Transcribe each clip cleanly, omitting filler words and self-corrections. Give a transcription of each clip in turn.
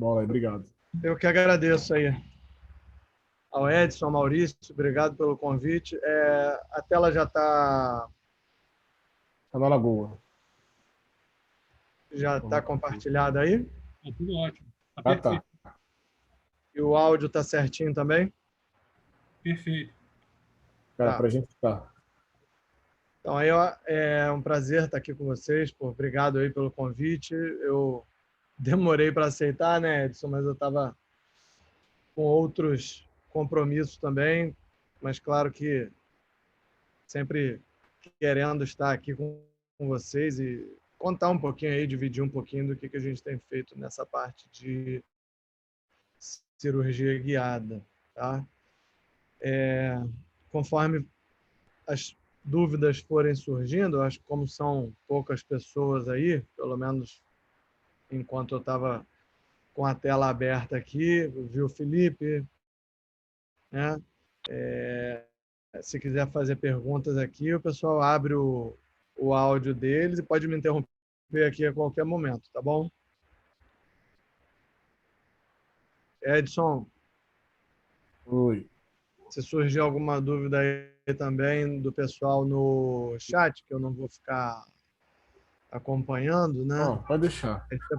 Bola aí, obrigado. Eu que agradeço aí ao Edson, ao Maurício, obrigado pelo convite. A tela Tá na Lagoa. já tá compartilhada aí? É tudo ótimo. Tá Ah, tá. perfeito. E o áudio tá certinho também? Perfeito. Cara, Tá. pra gente tá. Então, aí é um prazer estar aqui com vocês. Pô, obrigado aí pelo convite. Eu demorei para aceitar, né, Edson, mas eu estava com outros compromissos também. Mas claro que sempre querendo estar aqui com vocês e contar um pouquinho aí, dividir um pouquinho do que a gente tem feito nessa parte de cirurgia guiada, tá? Conforme as dúvidas forem surgindo, acho que como são poucas pessoas aí, pelo menos enquanto eu estava com a tela aberta aqui, vi o Felipe, né? Se quiser fazer perguntas aqui, o pessoal abre o áudio deles e pode me interromper aqui a qualquer momento, tá bom? Edson, Oi. se surgir alguma dúvida aí também do pessoal no chat, que eu não vou ficar acompanhando, né? Ó, pode deixar. Aí você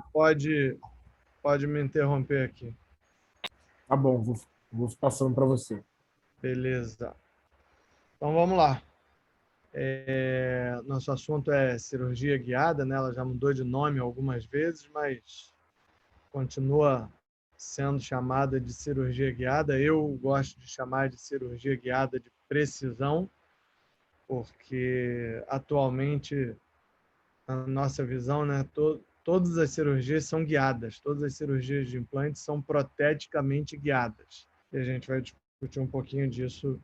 pode me interromper aqui. Tá bom, vou passando para você. Beleza. Então vamos lá. Nosso assunto é cirurgia guiada, né? Ela já mudou de nome algumas vezes, mas continua sendo chamada de cirurgia guiada. Eu gosto de chamar de cirurgia guiada de precisão, porque atualmente, na nossa visão, né, todas as cirurgias são guiadas, todas as cirurgias de implante são proteticamente guiadas. E a gente vai discutir um pouquinho disso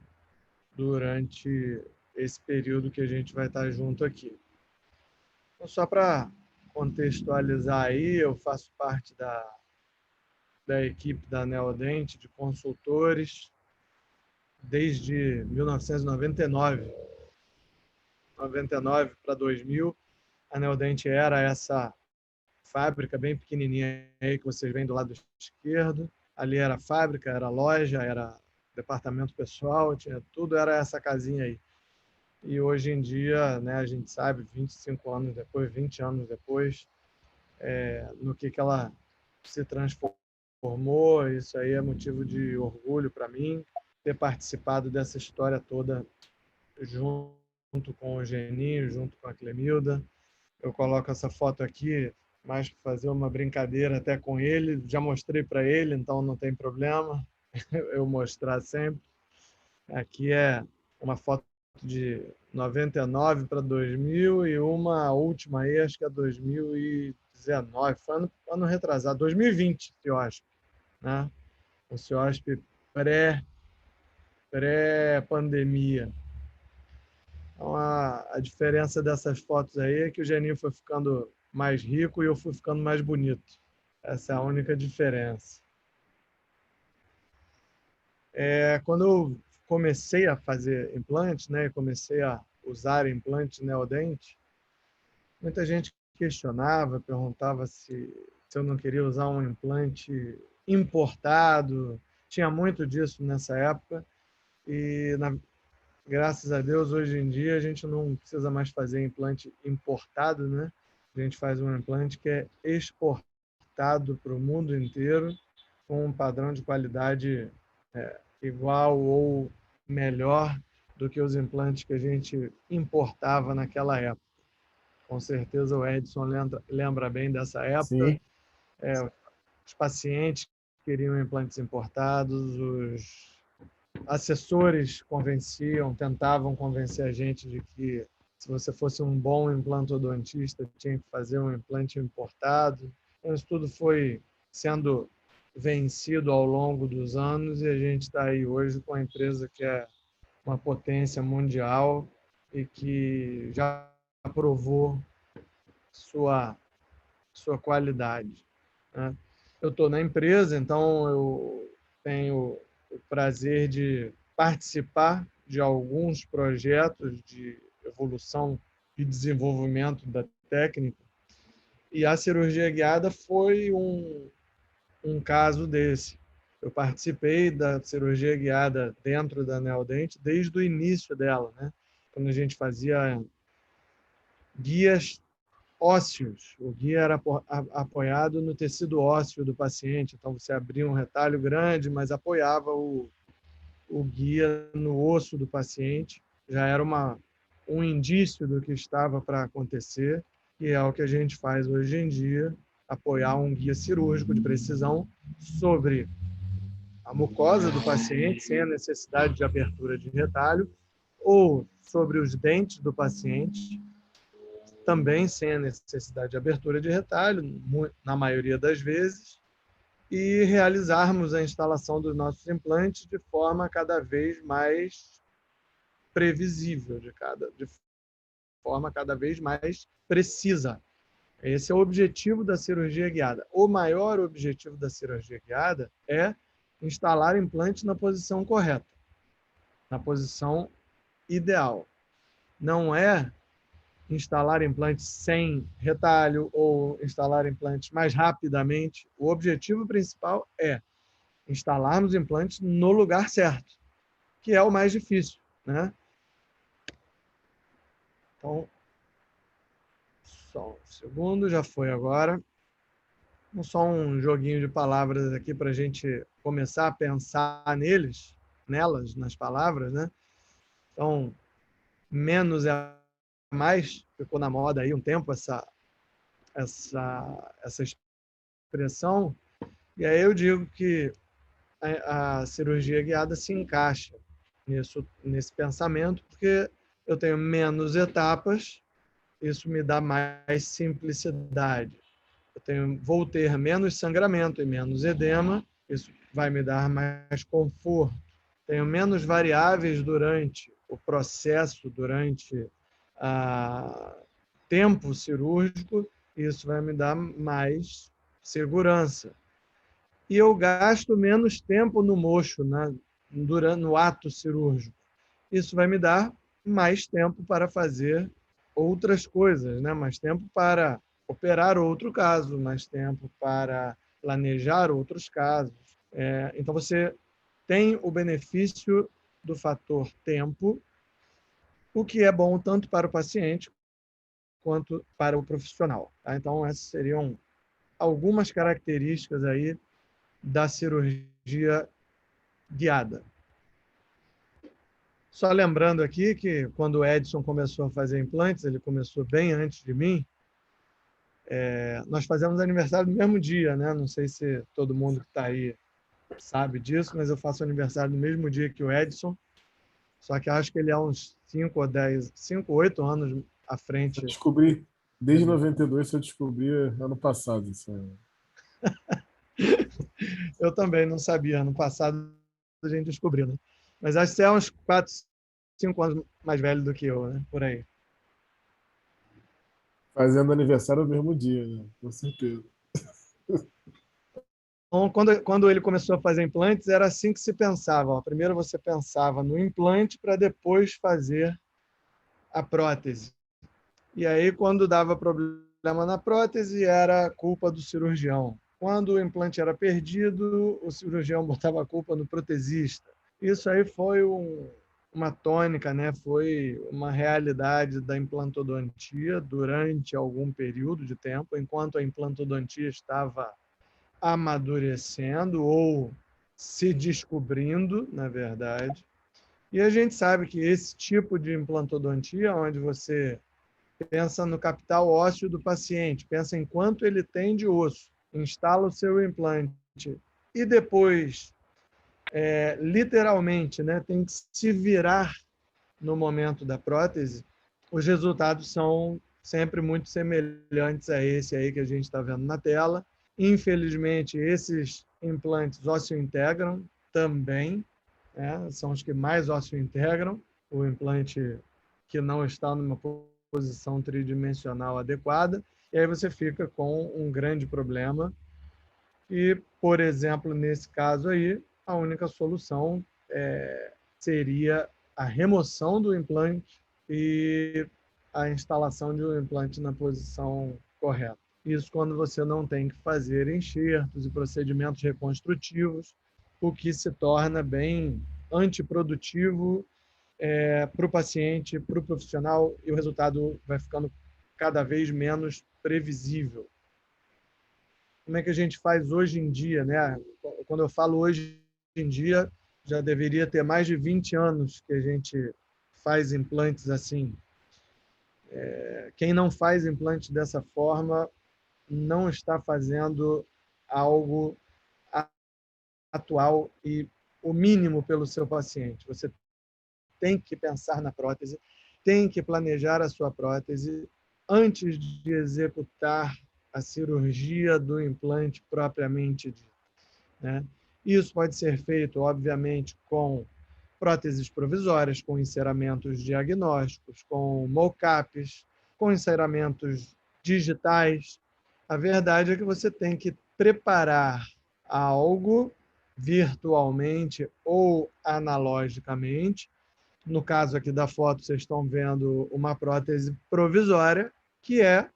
durante esse período que a gente vai estar junto aqui. Então, só para contextualizar aí, eu faço parte da equipe da Neodente de consultores desde 1999. 99 para 2000, a Neodente era essa fábrica bem pequenininha aí que vocês veem do lado esquerdo. Ali era a fábrica, era a loja, era departamento pessoal, tinha tudo, era essa casinha aí. E hoje em dia, né, a gente sabe, 25 anos depois, 20 anos depois, no que ela se transformou. Isso aí é motivo de orgulho para mim, ter participado dessa história toda junto com o Geninho, junto com a Clemilda. Eu coloco essa foto aqui mais para fazer uma brincadeira até com ele. Já mostrei para ele, então não tem problema eu mostrar sempre. Aqui é uma foto de 99 para 2000 e uma última aí, acho que é 2019, foi ano retrasado, 2020, CIOSP, né? O CIOSP pré-pandemia. Então, a diferença dessas fotos aí é que o Geninho foi ficando mais rico e eu fui ficando mais bonito. Essa é a única diferença. Quando eu comecei a fazer implantes, né, comecei a usar implantes neodente, muita gente questionava, perguntava se eu não queria usar um implante importado. Tinha muito disso nessa época e, graças a Deus, hoje em dia a gente não precisa mais fazer implante importado, né? A gente faz um implante que é exportado para o mundo inteiro com um padrão de qualidade igual ou melhor do que os implantes que a gente importava naquela época. Com certeza o Edson lembra bem dessa época. Sim. Os pacientes queriam implantes importados, os assessores tentavam convencer a gente de que se você fosse um bom implantodontista, tinha que fazer um implante importado. Então, isso tudo foi sendo vencido ao longo dos anos e a gente está aí hoje com a empresa que é uma potência mundial e que já provou sua qualidade, né? Eu estou na empresa, então eu tenho o prazer de participar de alguns projetos de evolução e desenvolvimento da técnica. E a cirurgia guiada foi um um caso desse. Eu participei da cirurgia guiada dentro da Neodente desde o início dela, né? Quando a gente fazia guias ósseos. O guia era apoiado no tecido ósseo do paciente. Então, você abria um retalho grande, mas apoiava o guia no osso do paciente. Já era um indício do que estava para acontecer, e é o que a gente faz hoje em dia, apoiar um guia cirúrgico de precisão sobre a mucosa do paciente, sem a necessidade de abertura de retalho, ou sobre os dentes do paciente, também sem a necessidade de abertura de retalho, na maioria das vezes, e realizarmos a instalação dos nossos implantes de forma cada vez mais previsível, de forma cada vez mais precisa. Esse é o objetivo da cirurgia guiada. O maior objetivo da cirurgia guiada é instalar implante na posição correta, na posição ideal. Não é instalar implantes sem retalho ou instalar implantes mais rapidamente. O objetivo principal é instalarmos implantes no lugar certo, que é o mais difícil, né? Então, só um segundo, já foi agora. Só um joguinho de palavras aqui para a gente começar a pensar nelas, nas palavras, né? Então, menos é mais, ficou na moda aí um tempo essa expressão, e aí eu digo que a cirurgia guiada se encaixa nesse pensamento, porque eu tenho menos etapas, isso me dá mais simplicidade. Vou ter menos sangramento e menos edema, isso vai me dar mais conforto. Tenho menos variáveis durante o processo, durante o tempo cirúrgico, isso vai me dar mais segurança. E eu gasto menos tempo no mocho, no ato cirúrgico. Isso vai me dar mais tempo para fazer outras coisas, né? Mais tempo para operar outro caso, mais tempo para planejar outros casos. Então, você tem o benefício do fator tempo, o que é bom tanto para o paciente quanto para o profissional. Tá? Então, essas seriam algumas características aí da cirurgia guiada. Só lembrando aqui que quando o Edson começou a fazer implantes, ele começou bem antes de mim, nós fazemos aniversário no mesmo dia, né? Não sei se todo mundo que está aí sabe disso, mas eu faço aniversário no mesmo dia que o Edson, só que acho que ele é uns 5 ou 8 anos à frente. Eu descobri, desde 92, eu descobri ano passado. Isso Eu também não sabia, ano passado a gente descobriu, né? Mas acho que você é uns 4, 5 anos mais velho do que eu, né? Por aí. Fazendo aniversário no mesmo dia, né? Com certeza. Então, quando ele começou a fazer implantes, era assim que se pensava. Ó. Primeiro você pensava no implante para depois fazer a prótese. E aí, quando dava problema na prótese, era culpa do cirurgião. Quando o implante era perdido, o cirurgião botava a culpa no protesista. Isso aí foi uma tônica, né? Foi uma realidade da implantodontia durante algum período de tempo, enquanto a implantodontia estava amadurecendo ou se descobrindo, na verdade. E a gente sabe que esse tipo de implantodontia, onde você pensa no capital ósseo do paciente, pensa em quanto ele tem de osso, instala o seu implante e depois, literalmente, né, tem que se virar no momento da prótese, os resultados são sempre muito semelhantes a esse aí que a gente está vendo na tela. Infelizmente, esses implantes ósseo-integram também, né, são os que mais ósseo-integram, o implante que não está numa posição tridimensional adequada, e aí você fica com um grande problema. E, por exemplo, nesse caso aí, a única solução seria a remoção do implante e a instalação de um implante na posição correta. Isso quando você não tem que fazer enxertos e procedimentos reconstrutivos, o que se torna bem antiprodutivo para o paciente, para o profissional, e o resultado vai ficando cada vez menos previsível. Como é que a gente faz hoje em dia, né? Quando eu falo hoje em dia, já deveria ter mais de 20 anos que a gente faz implantes assim. Quem não faz implante dessa forma não está fazendo algo atual e o mínimo pelo seu paciente. Você tem que pensar na prótese, tem que planejar a sua prótese antes de executar a cirurgia do implante propriamente dito, né? Isso pode ser feito, obviamente, com próteses provisórias, com enceramentos diagnósticos, com mockups, com enceramentos digitais. A verdade é que você tem que preparar algo virtualmente ou analogicamente. No caso aqui da foto, vocês estão vendo uma prótese provisória, que é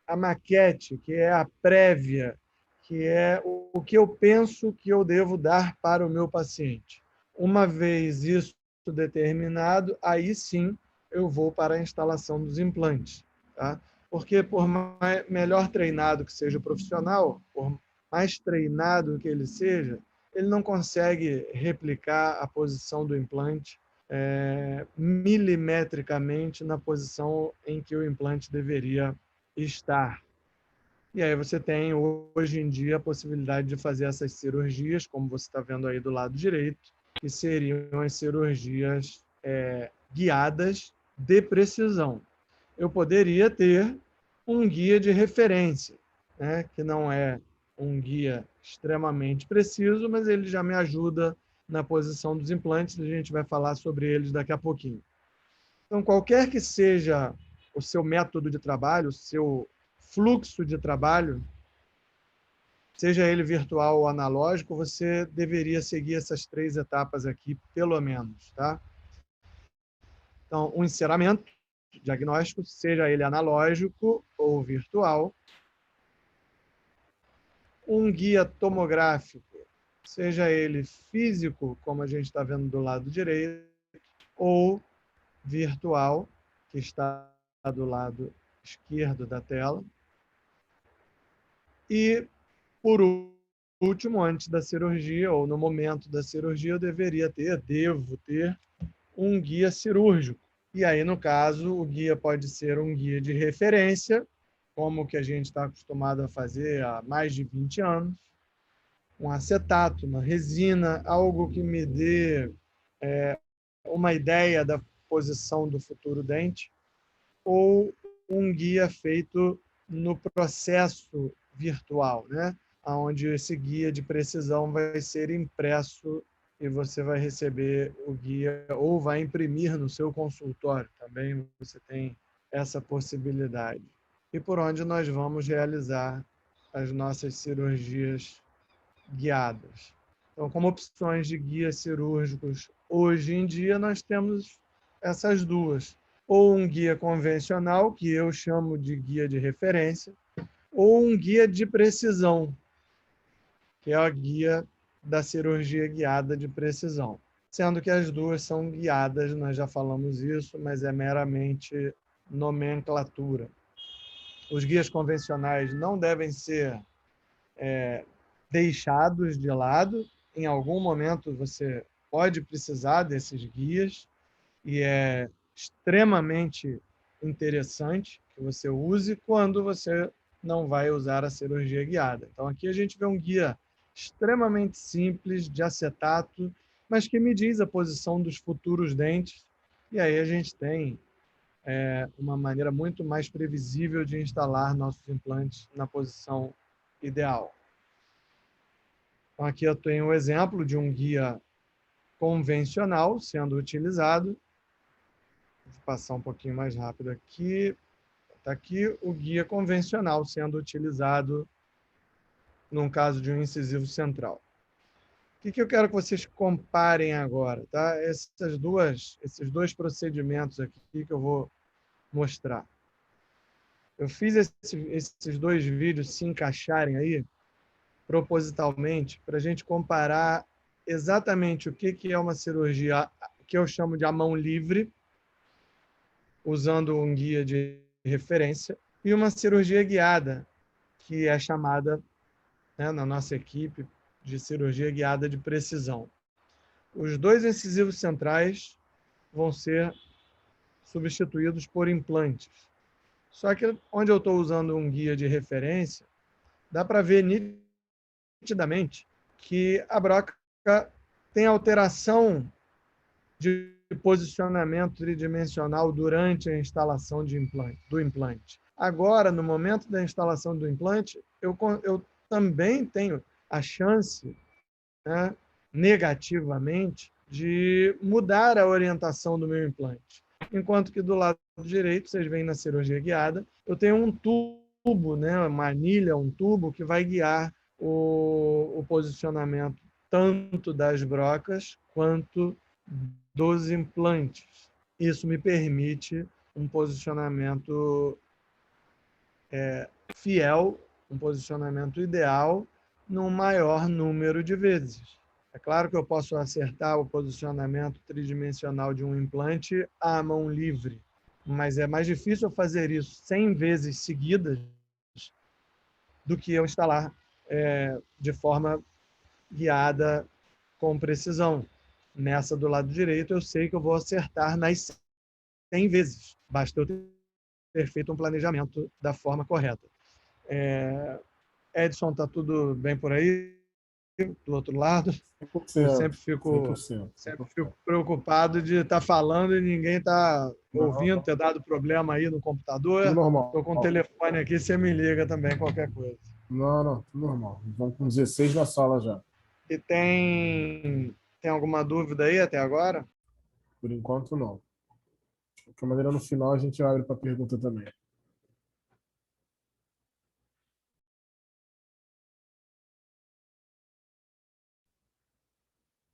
a maquete, que é a prévia, que é o que eu penso que eu devo dar para o meu paciente. Uma vez isso determinado, aí sim eu vou para a instalação dos implantes. Tá? Porque por melhor treinado que seja o profissional, por mais treinado que ele seja, ele não consegue replicar a posição do implante milimetricamente na posição em que o implante deveria estar. E aí você tem, hoje em dia, a possibilidade de fazer essas cirurgias, como você está vendo aí do lado direito, que seriam as cirurgias guiadas de precisão. Eu poderia ter um guia de referência, né, que não é um guia extremamente preciso, mas ele já me ajuda na posição dos implantes, a gente vai falar sobre eles daqui a pouquinho. Então, qualquer que seja o seu método de trabalho, o seu fluxo de trabalho, seja ele virtual ou analógico, você deveria seguir essas 3 etapas aqui, pelo menos, tá? Então, um enceramento diagnóstico, seja ele analógico ou virtual. Um guia tomográfico, seja ele físico, como a gente está vendo do lado direito, ou virtual, que está do lado esquerdo da tela. E, por último, antes da cirurgia, ou no momento da cirurgia, eu devo ter um guia cirúrgico. E aí, no caso, o guia pode ser um guia de referência, como o que a gente está acostumado a fazer há mais de 20 anos, um acetato, uma resina, algo que me dê uma ideia da posição do futuro dente, ou um guia feito no processo virtual, né? Onde esse guia de precisão vai ser impresso e você vai receber o guia ou vai imprimir no seu consultório. Também você tem essa possibilidade. E por onde nós vamos realizar as nossas cirurgias guiadas. Então, como opções de guias cirúrgicos, hoje em dia nós temos essas duas. Ou um guia convencional, que eu chamo de guia de referência, ou um guia de precisão, que é a guia da cirurgia guiada de precisão. Sendo que as duas são guiadas, nós já falamos isso, mas é meramente nomenclatura. Os guias convencionais não devem ser deixados de lado. Em algum momento você pode precisar desses guias e é extremamente interessante que você use quando você não vai usar a cirurgia guiada. Então, aqui a gente vê um guia extremamente simples de acetato, mas que me diz a posição dos futuros dentes. E aí a gente tem uma maneira muito mais previsível de instalar nossos implantes na posição ideal. Então, aqui eu tenho um exemplo de um guia convencional sendo utilizado. Vou passar um pouquinho mais rápido aqui. Está aqui o guia convencional sendo utilizado num caso de um incisivo central. O que eu quero que vocês comparem agora? Tá? Esses dois procedimentos aqui que eu vou mostrar. Eu fiz esses dois vídeos se encaixarem aí propositalmente para a gente comparar exatamente o que é uma cirurgia que eu chamo de a mão livre, usando um guia de referência, e uma cirurgia guiada, que é chamada, né, na nossa equipe, de cirurgia guiada de precisão. Os dois incisivos centrais vão ser substituídos por implantes. Só que onde eu estou usando um guia de referência, dá para ver nitidamente que a broca tem alteração de posicionamento tridimensional durante a instalação do implante. Agora, no momento da instalação do implante, eu também tenho a chance, né, negativamente, de mudar a orientação do meu implante. Enquanto que do lado direito, vocês veem na cirurgia guiada, eu tenho um tubo, né, uma anilha, um tubo que vai guiar o posicionamento tanto das brocas quanto dos implantes. Isso me permite um posicionamento fiel, um posicionamento ideal num maior número de vezes. É claro que eu posso acertar o posicionamento tridimensional de um implante à mão livre, mas é mais difícil eu fazer isso 100 vezes seguidas do que eu instalar de forma guiada com precisão. Nessa do lado direito, eu sei que eu vou acertar nas 100 vezes. Basta eu ter feito um planejamento da forma correta. Edson, está tudo bem por aí? Do outro lado? 100%. Eu sempre fico 100%. preocupado de estar falando e ninguém está ouvindo, ter dado problema aí no computador. Tudo normal. Estou com o telefone aqui, você me liga também, qualquer coisa. Não, tudo normal. Vamos com 16 na sala já. E tem alguma dúvida aí até agora? Por enquanto, não. De qualquer maneira, no final a gente abre para pergunta também.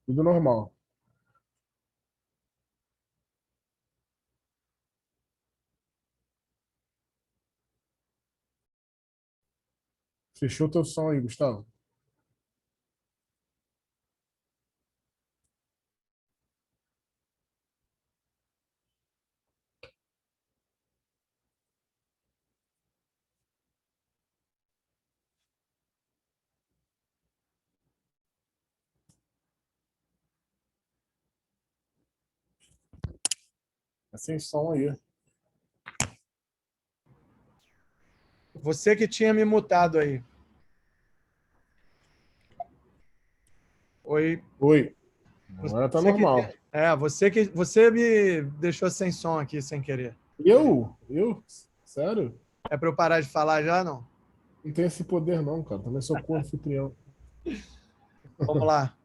Tudo normal. Fechou teu som aí, Gustavo? Tá sem som aí. Você que tinha me mutado aí. Oi. Oi. Agora tá normal. Você me deixou sem som aqui, sem querer. Eu? Sério? É para eu parar de falar já, não? Não tenho esse poder não, cara. Também sou co-anfitrião. Vamos lá.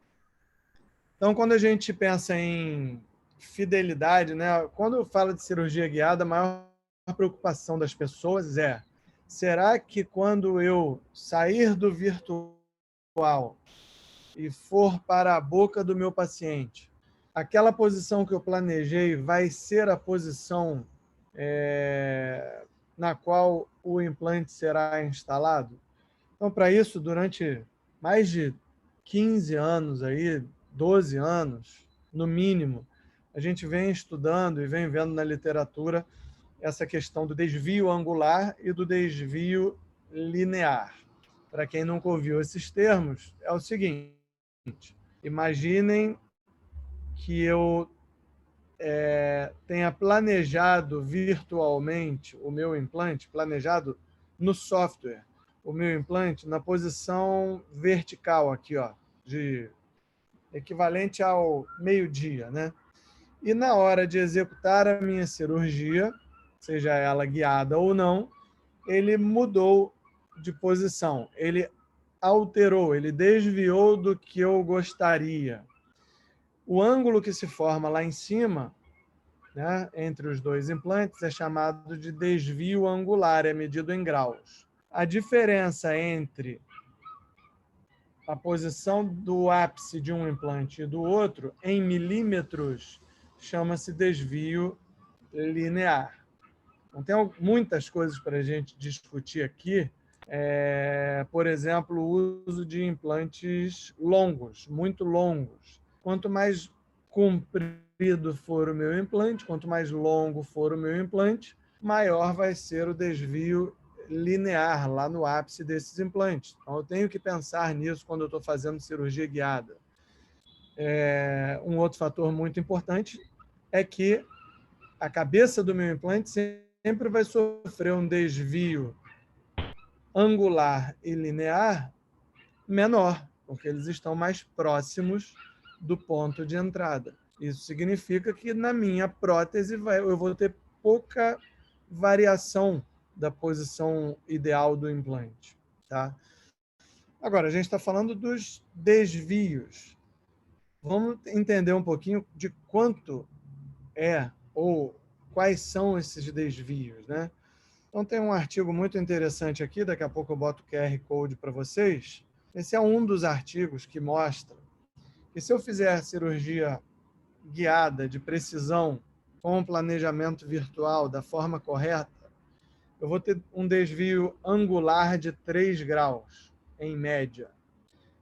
Então, quando a gente pensa em fidelidade, né? Quando fala de cirurgia guiada, a maior preocupação das pessoas é: será que quando eu sair do virtual e for para a boca do meu paciente, aquela posição que eu planejei vai ser a posição na qual o implante será instalado? Então, para isso, durante mais de 15 anos, aí, 12 anos, no mínimo, a gente vem estudando e vem vendo na literatura essa questão do desvio angular e do desvio linear. Para quem nunca ouviu esses termos, é o seguinte: imaginem que eu tenha planejado virtualmente o meu implante, planejado no software, o meu implante na posição vertical aqui, ó, de equivalente ao meio-dia, né? E na hora de executar a minha cirurgia, seja ela guiada ou não, ele mudou de posição, ele alterou, ele desviou do que eu gostaria. O ângulo que se forma lá em cima, né, entre os dois implantes, é chamado de desvio angular, é medido em graus. A diferença entre a posição do ápice de um implante e do outro, em milímetros, chama-se desvio linear. Então, tem muitas coisas para a gente discutir aqui. Por exemplo, o uso de implantes longos, muito longos. Quanto mais comprido for o meu implante, quanto mais longo for o meu implante, maior vai ser o desvio linear lá no ápice desses implantes. Então, eu tenho que pensar nisso quando eu estou fazendo cirurgia guiada. Um outro fator muito importante é que a cabeça do meu implante sempre vai sofrer um desvio angular e linear menor, porque eles estão mais próximos do ponto de entrada. Isso significa que na minha prótese eu vou ter pouca variação da posição ideal do implante. Tá? Agora, a gente está falando dos desvios. Vamos entender um pouquinho de quanto ou quais são esses desvios, né? Então, tem um artigo muito interessante aqui, daqui a pouco eu boto o QR Code para vocês. Esse é um dos artigos que mostra que se eu fizer cirurgia guiada, de precisão, com o planejamento virtual da forma correta, eu vou ter um desvio angular de 3 graus, em média,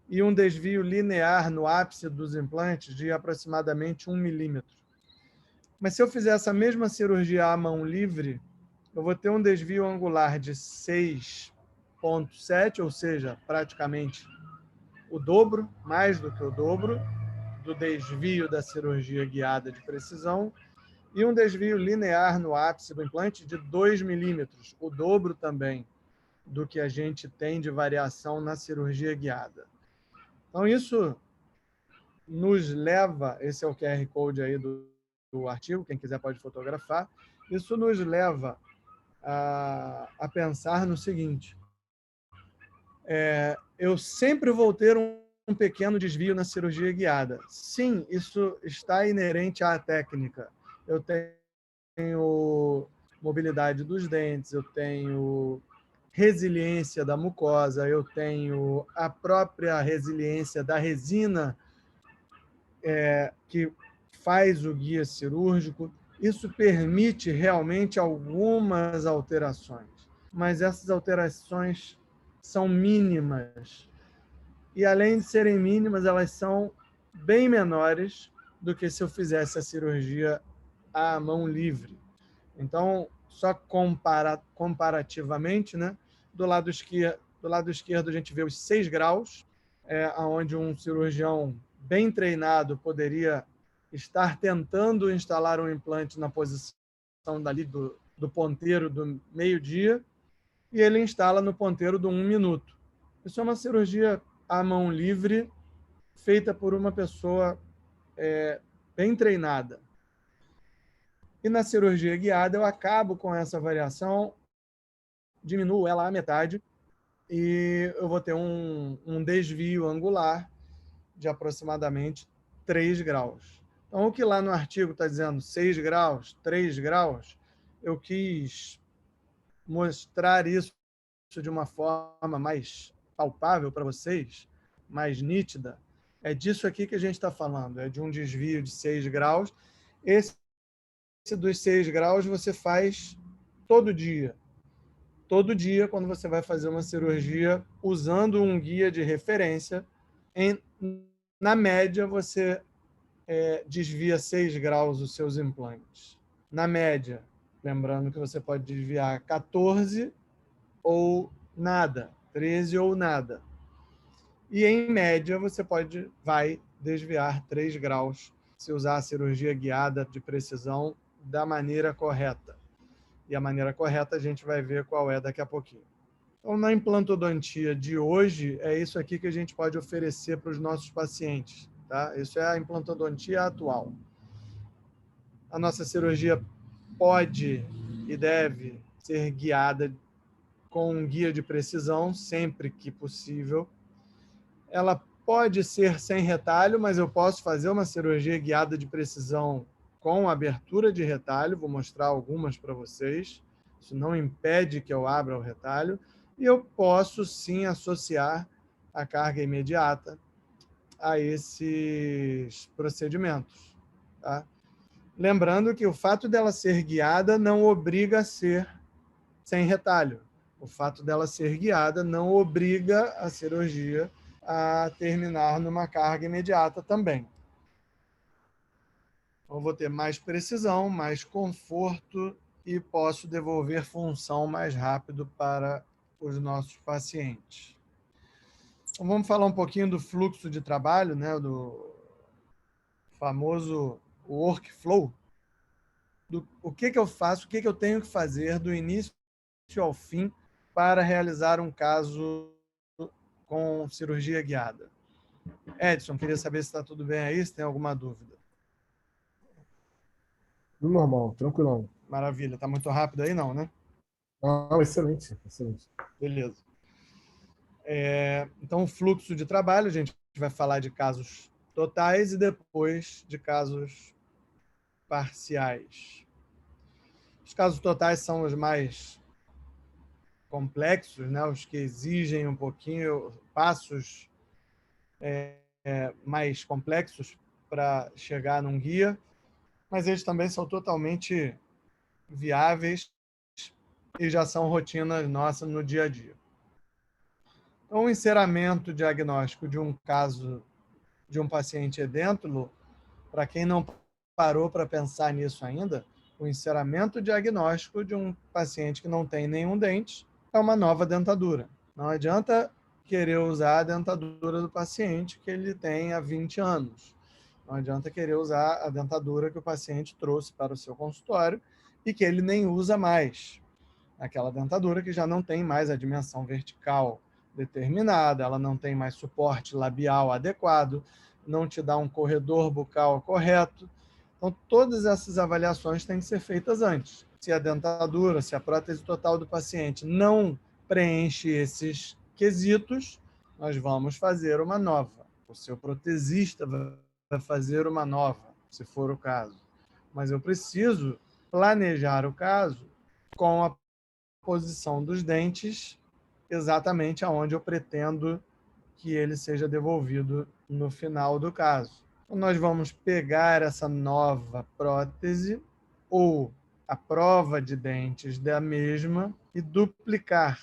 e um desvio linear no ápice dos implantes de aproximadamente 1 milímetro. Mas se eu fizer essa mesma cirurgia à mão livre, eu vou ter um desvio angular de 6,7, ou seja, praticamente o dobro, mais do que o dobro, do desvio da cirurgia guiada de precisão, e um desvio linear no ápice do implante de 2 milímetros, o dobro também do que a gente tem de variação na cirurgia guiada. Então, isso nos leva, esse é o QR Code aí do artigo, quem quiser pode fotografar, isso nos leva a pensar no seguinte: eu sempre vou ter um pequeno desvio na cirurgia guiada. Sim, isso está inerente à técnica. Eu tenho mobilidade dos dentes, eu tenho resiliência da mucosa, eu tenho a própria resiliência da resina que faz o guia cirúrgico. Isso permite realmente algumas alterações, mas essas alterações são mínimas. E, além de serem mínimas, elas são bem menores do que se eu fizesse a cirurgia à mão livre. Então, só comparativamente, né? Do lado esquerdo, a gente vê os 6 graus, onde um cirurgião bem treinado poderia estar tentando instalar um implante na posição dali do ponteiro do meio-dia, e ele instala no ponteiro do 1 minuto. Isso é uma cirurgia à mão livre, feita por uma pessoa bem treinada. E na cirurgia guiada eu acabo com essa variação, diminuo ela à metade, e eu vou ter um desvio angular de aproximadamente 3 graus. Então, o que lá no artigo está dizendo 6 graus, 3 graus, eu quis mostrar isso de uma forma mais palpável para vocês, mais nítida. É disso aqui que a gente está falando, é de um desvio de 6 graus. Esse dos 6 graus você faz todo dia. Todo dia, quando você vai fazer uma cirurgia usando um guia de referência, na média, você desvia 6 graus os seus implantes. Na média, lembrando que você pode desviar 14 ou nada, 13 ou nada. E, em média, você vai desviar 3 graus se usar a cirurgia guiada de precisão da maneira correta. E a maneira correta a gente vai ver qual é daqui a pouquinho. Então, na implantodontia de hoje, é isso aqui que a gente pode oferecer para os nossos pacientes. Tá? Isso é a implantodontia atual. A nossa cirurgia pode e deve ser guiada com um guia de precisão, sempre que possível. Ela pode ser sem retalho, mas eu posso fazer uma cirurgia guiada de precisão com abertura de retalho. Vou mostrar algumas para vocês. Isso não impede que eu abra o retalho. E eu posso, sim, associar a carga imediata a esses procedimentos. Tá? Lembrando que o fato dela ser guiada não obriga a ser sem retalho. O fato dela ser guiada não obriga a cirurgia a terminar numa carga imediata também. Então, vou ter mais precisão, mais conforto e posso devolver função mais rápido para os nossos pacientes. Então, vamos falar um pouquinho do fluxo de trabalho, né, do famoso workflow. O que eu faço, o que eu tenho que fazer do início ao fim para realizar um caso com cirurgia guiada. Edson, queria saber se está tudo bem aí, se tem alguma dúvida. Tudo normal, tranquilão. Maravilha. Está muito rápido aí, não, né? Ah, excelente, excelente. Beleza. Então, o fluxo de trabalho, a gente vai falar de casos totais e depois de casos parciais. Os casos totais são os mais complexos, né? Os que exigem um pouquinho passos mais complexos para chegar num guia, mas eles também são totalmente viáveis e já são rotinas nossas no dia a dia. Então, o enceramento diagnóstico de um caso de um paciente edêntulo, para quem não parou para pensar nisso ainda, o enceramento diagnóstico de um paciente que não tem nenhum dente é uma nova dentadura. Não adianta querer usar a dentadura do paciente que ele tem há 20 anos. Não adianta querer usar a dentadura que o paciente trouxe para o seu consultório e que ele nem usa mais. Aquela dentadura que já não tem mais a dimensão vertical determinada, ela não tem mais suporte labial adequado, não te dá um corredor bucal correto. Então, todas essas avaliações têm que ser feitas antes. Se a dentadura, se a prótese total do paciente não preenche esses quesitos, nós vamos fazer uma nova. O seu protesista vai fazer uma nova, se for o caso. Mas eu preciso planejar o caso com a posição dos dentes exatamente aonde eu pretendo que ele seja devolvido no final do caso. Então, nós vamos pegar essa nova prótese ou a prova de dentes da mesma e duplicar.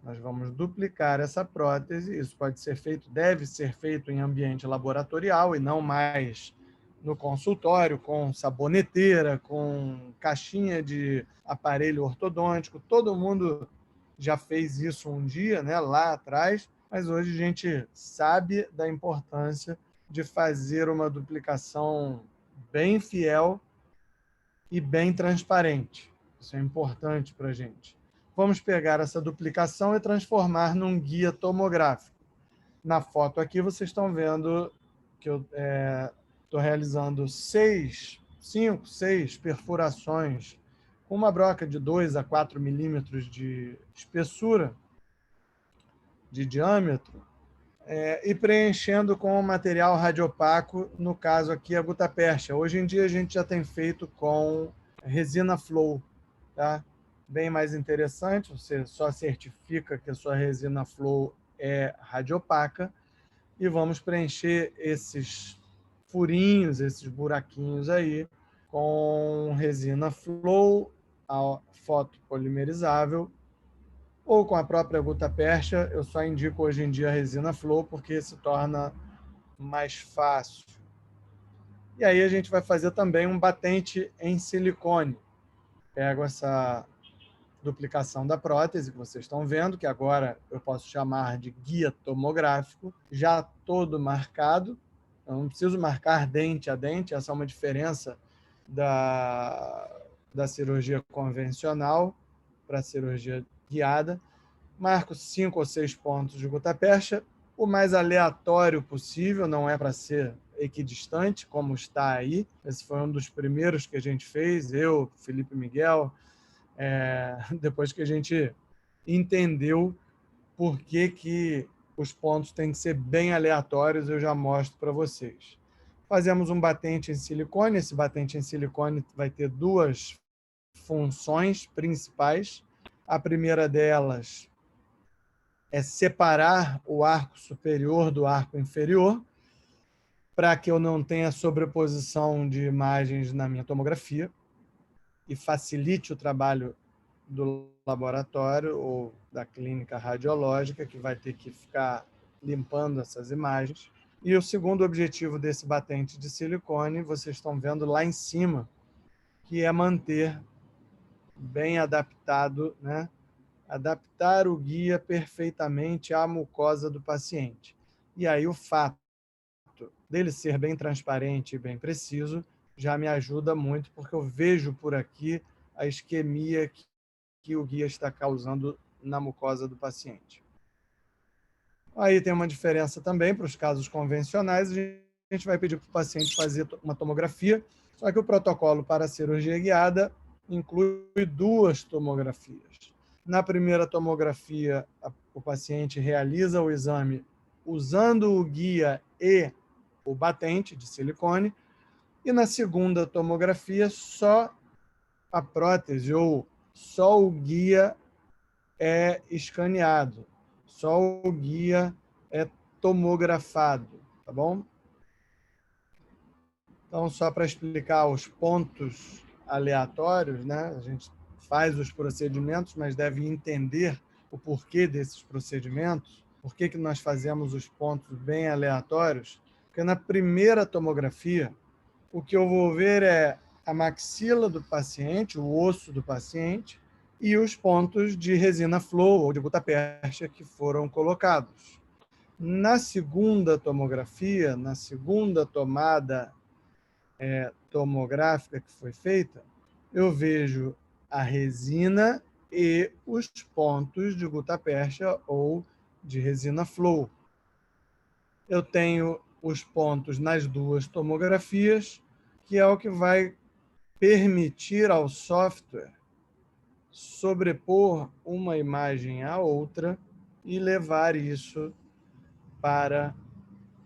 Nós vamos duplicar essa prótese. Isso pode ser feito, deve ser feito em ambiente laboratorial e não mais no consultório, com saboneteira, com caixinha de aparelho ortodôntico. Todo mundo já fez isso um dia, né, lá atrás, mas hoje a gente sabe da importância de fazer uma duplicação bem fiel e bem transparente. Isso é importante para a gente. Vamos pegar essa duplicação e transformar num guia tomográfico. Na foto aqui vocês estão vendo que eu estou realizando 5, 6 perfurações com uma broca de 2 a 4 milímetros de espessura, de diâmetro, e preenchendo com o material radiopaco, no caso aqui a gutapercha. Hoje em dia a gente já tem feito com resina flow, tá? Bem mais interessante, você só certifica que a sua resina flow é radiopaca e vamos preencher esses furinhos, esses buraquinhos aí com resina flow, a fotopolimerizável, ou com a própria gutapercha. Eu só indico hoje em dia a resina flow porque se torna mais fácil. E aí a gente vai fazer também um batente em silicone. Pego essa duplicação da prótese que vocês estão vendo, que agora eu posso chamar de guia tomográfico, já todo marcado. Eu não preciso marcar dente a dente, essa é uma diferença da cirurgia convencional para a cirurgia guiada. Marco 5 ou 6 pontos de gutapercha, o mais aleatório possível, não é para ser equidistante, como está aí. Esse foi um dos primeiros que a gente fez, eu, Felipe Miguel, depois que a gente entendeu por que os pontos têm que ser bem aleatórios, eu já mostro para vocês. Fazemos um batente em silicone. Esse batente em silicone vai ter duas funções principais. A primeira delas é separar o arco superior do arco inferior. para que eu não tenha sobreposição de imagens na minha tomografia e facilite o trabalho do laboratório ou da clínica radiológica, que vai ter que ficar limpando essas imagens. E o segundo objetivo desse batente de silicone, vocês estão vendo lá em cima, que é manter bem adaptado, né? Adaptar o guia perfeitamente à mucosa do paciente. E aí o fato dele ser bem transparente e bem preciso já me ajuda muito, porque eu vejo por aqui a isquemia que o guia está causando na mucosa do paciente. Aí tem uma diferença também para os casos convencionais, a gente vai pedir para o paciente fazer uma tomografia, só que o protocolo para a cirurgia guiada inclui 2 tomografias. Na primeira tomografia, o paciente realiza o exame usando o guia e o batente de silicone, e na segunda tomografia, só a prótese ou só o guia é escaneado, só o guia é tomografado, tá bom? Então, só para explicar os pontos aleatórios, né? A gente faz os procedimentos, mas deve entender o porquê desses procedimentos, por que nós fazemos os pontos bem aleatórios, porque na primeira tomografia, o que eu vou ver é a maxila do paciente, o osso do paciente, e os pontos de resina flow ou de gutapercha que foram colocados. Na segunda tomografia, na segunda tomada tomográfica que foi feita, eu vejo a resina e os pontos de gutapercha ou de resina flow. Eu tenho os pontos nas 2 tomografias, que é o que vai permitir ao software sobrepor uma imagem à outra e levar isso para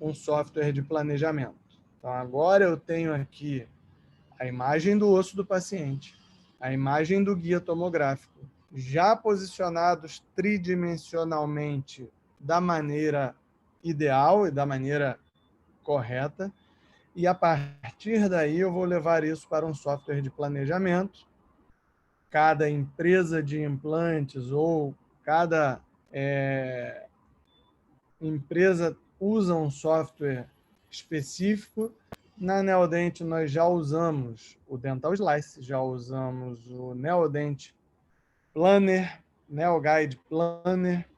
um software de planejamento. Então, agora eu tenho aqui a imagem do osso do paciente, a imagem do guia tomográfico, já posicionados tridimensionalmente da maneira ideal e da maneira correta, e a partir daí eu vou levar isso para um software de planejamento. Cada empresa de implantes ou cada empresa usa um software específico. Na Neodent nós já usamos o Dental Slice, já usamos o Neodent Planner, NeoGuide Planner,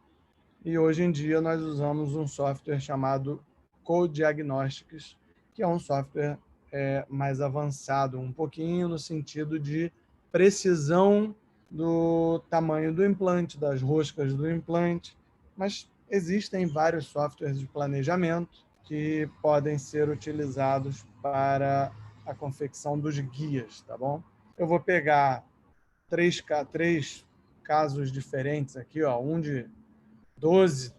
e hoje em dia nós usamos um software chamado CoDiagnostics, que é um software mais avançado um pouquinho no sentido de precisão do tamanho do implante, das roscas do implante, mas existem vários softwares de planejamento que podem ser utilizados para a confecção dos guias, tá bom? Eu vou pegar três casos diferentes aqui, ó, um de 12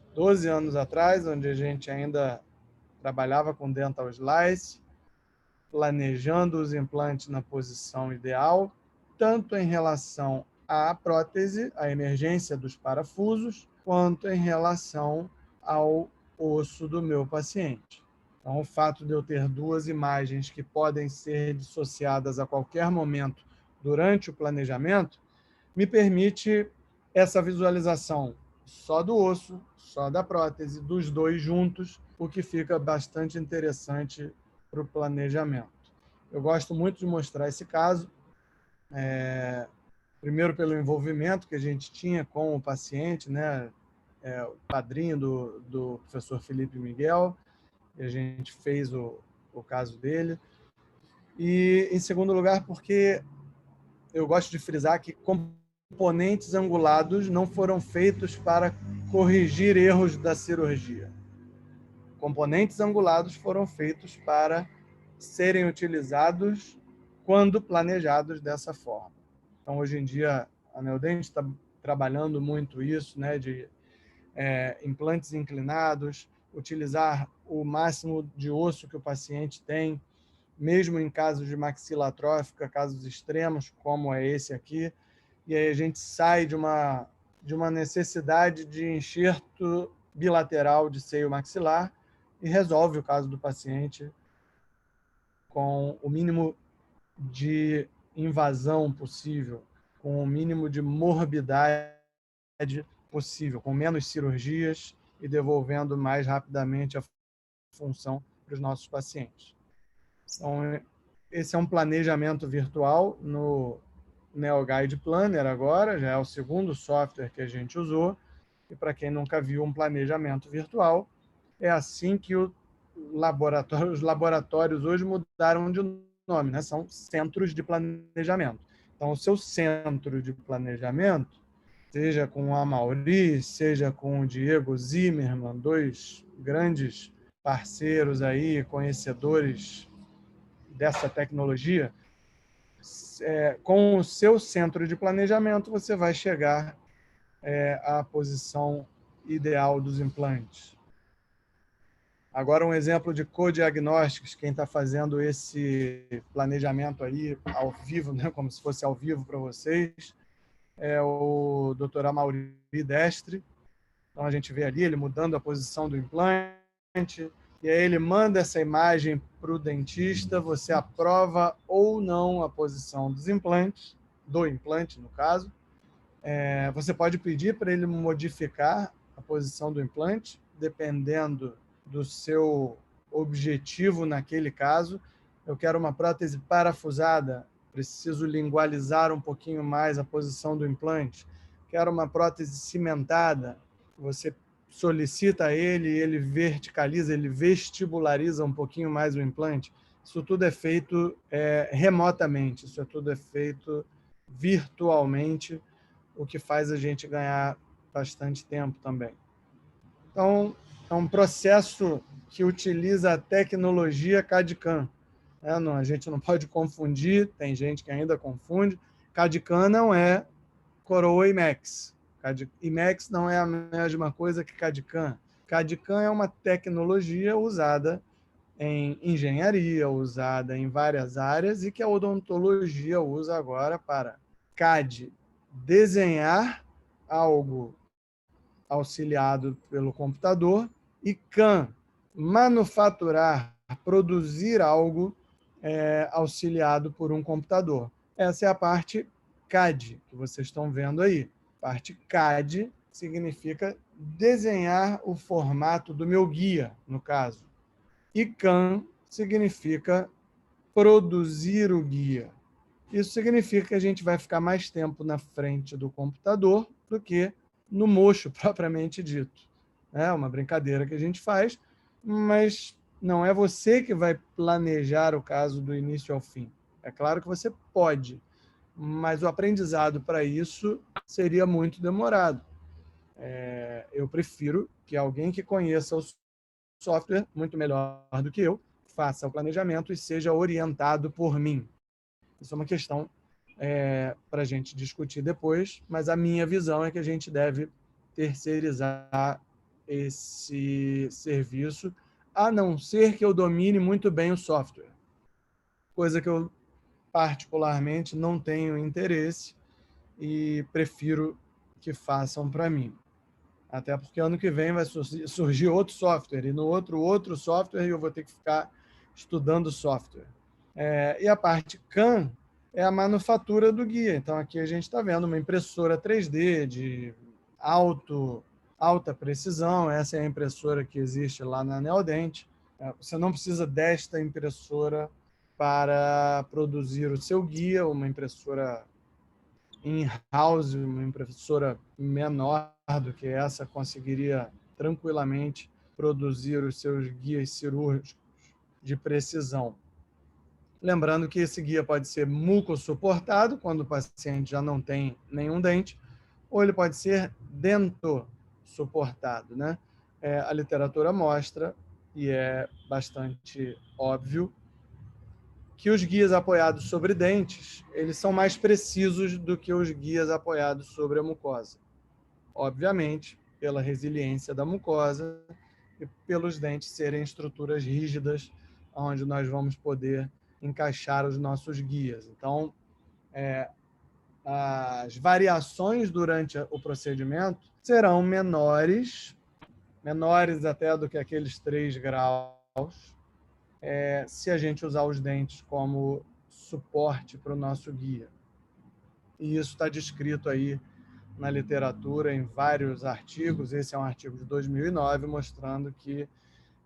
anos atrás, onde a gente ainda trabalhava com Dental Slice, planejando os implantes na posição ideal, tanto em relação à prótese, à emergência dos parafusos, quanto em relação ao osso do meu paciente. Então, o fato de eu ter 2 imagens que podem ser dissociadas a qualquer momento durante o planejamento, me permite essa visualização só do osso, só da prótese, dos 2 juntos, o que fica bastante interessante para o planejamento. Eu gosto muito de mostrar esse caso, primeiro pelo envolvimento que a gente tinha com o paciente, né? O padrinho do professor Felipe Miguel, e a gente fez o caso dele. E, em segundo lugar, porque eu gosto de frisar que componentes angulados não foram feitos para corrigir erros da cirurgia. Componentes angulados foram feitos para serem utilizados quando planejados dessa forma. Então, hoje em dia, a Neodent está trabalhando muito isso, né, de implantes inclinados, utilizar o máximo de osso que o paciente tem, mesmo em casos de maxila atrófica, casos extremos, como é esse aqui, e aí a gente sai de uma necessidade de enxerto bilateral de seio maxilar e resolve o caso do paciente com o mínimo de invasão possível, com o mínimo de morbidade possível, com menos cirurgias e devolvendo mais rapidamente a função para os nossos pacientes. Então, esse é um planejamento virtual no NeoGuide Planner agora, já é o segundo software que a gente usou, e para quem nunca viu um planejamento virtual, é assim que os laboratórios hoje mudaram de nome, né? São centros de planejamento. Então, o seu centro de planejamento, seja com a Amaury, seja com o Diego Zimmermann, dois grandes parceiros aí, conhecedores dessa tecnologia, com o seu centro de planejamento, você vai chegar à posição ideal dos implantes. Agora, um exemplo de co-diagnósticos, quem está fazendo esse planejamento aí ao vivo, né, como se fosse ao vivo para vocês, é o Dr. Amaury Destre. Então, a gente vê ali ele mudando a posição do implante, e aí ele manda essa imagem para o dentista, você aprova ou não a posição dos implantes, do implante, no caso. Você pode pedir para ele modificar a posição do implante, dependendo do seu objetivo naquele caso. Eu quero uma prótese parafusada, preciso lingualizar um pouquinho mais a posição do implante. Quero uma prótese cimentada, você solicita a ele, ele verticaliza, ele vestibulariza um pouquinho mais o implante. Isso tudo é feito remotamente, isso tudo é feito virtualmente, o que faz a gente ganhar bastante tempo também. Então, é um processo que utiliza a tecnologia CAD/CAM. A gente não pode confundir, tem gente que ainda confunde. CAD/CAM não é coroa IMAX. IMAX não é a mesma coisa que CAD/CAM. CAD/CAM é uma tecnologia usada em engenharia, usada em várias áreas e que a odontologia usa agora para CAD desenhar algo auxiliado pelo computador e CAM manufaturar, produzir algo auxiliado por um computador. Essa é a parte CAD que vocês estão vendo aí. A parte CAD significa desenhar o formato do meu guia, no caso. E CAM significa produzir o guia. Isso significa que a gente vai ficar mais tempo na frente do computador do que no mocho propriamente dito. É uma brincadeira que a gente faz, mas não é você que vai planejar o caso do início ao fim. É claro que você pode, mas o aprendizado para isso seria muito demorado. Eu prefiro que alguém que conheça o software muito melhor do que eu faça o planejamento e seja orientado por mim. Isso é uma questão para a gente discutir depois, mas a minha visão é que a gente deve terceirizar esse serviço, a não ser que eu domine muito bem o software, coisa que eu particularmente não tenho interesse e prefiro que façam para mim. Até porque ano que vem vai surgir outro software, e no outro software eu vou ter que ficar estudando software. E a parte CAM é a manufatura do guia. Então, aqui a gente está vendo uma impressora 3D de alta precisão. Essa é a impressora que existe lá na Neodent. Você não precisa desta impressora para produzir o seu guia, uma impressora in-house, uma impressora menor do que essa, conseguiria tranquilamente produzir os seus guias cirúrgicos de precisão. Lembrando que esse guia pode ser mucosuportado, quando o paciente já não tem nenhum dente, ou ele pode ser dentosuportado, né? A literatura mostra, e é bastante óbvio, que os guias apoiados sobre dentes, eles são mais precisos do que os guias apoiados sobre a mucosa. Obviamente, pela resiliência da mucosa e pelos dentes serem estruturas rígidas, onde nós vamos poder encaixar os nossos guias. Então, as variações durante o procedimento serão menores até do que aqueles 3 graus, se a gente usar os dentes como suporte para o nosso guia. E isso está descrito aí na literatura, em vários artigos. Esse é um artigo de 2009, mostrando que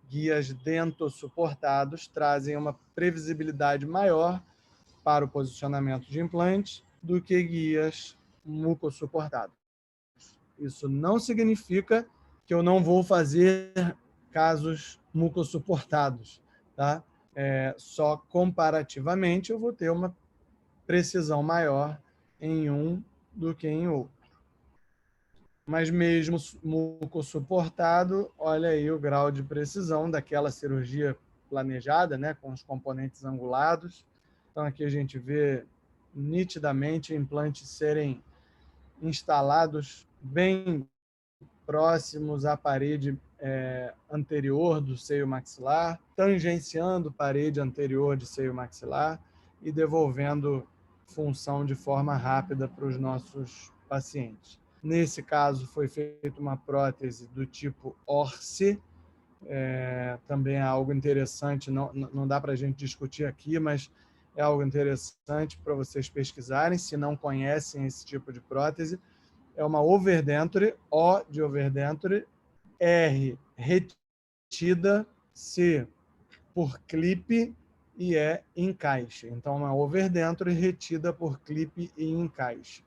guias dentossuportados trazem uma previsibilidade maior para o posicionamento de implantes do que guias mucossuportados. Isso não significa que eu não vou fazer casos mucossuportados, tá? Só comparativamente eu vou ter uma precisão maior em um do que em outro. Mas mesmo mucossuportado, olha aí o grau de precisão daquela cirurgia planejada, né, com os componentes angulados. Então aqui a gente vê nitidamente implantes serem instalados bem próximos à parede anterior do seio maxilar, tangenciando parede anterior de seio maxilar e devolvendo função de forma rápida para os nossos pacientes. Nesse caso, foi feita uma prótese do tipo Orsi, também é algo interessante, não dá para a gente discutir aqui, mas é algo interessante para vocês pesquisarem, se não conhecem esse tipo de prótese. É uma overdenture, O de overdenture, R retida, C por clipe e encaixe. Então, uma overdenture retida por clipe e encaixe.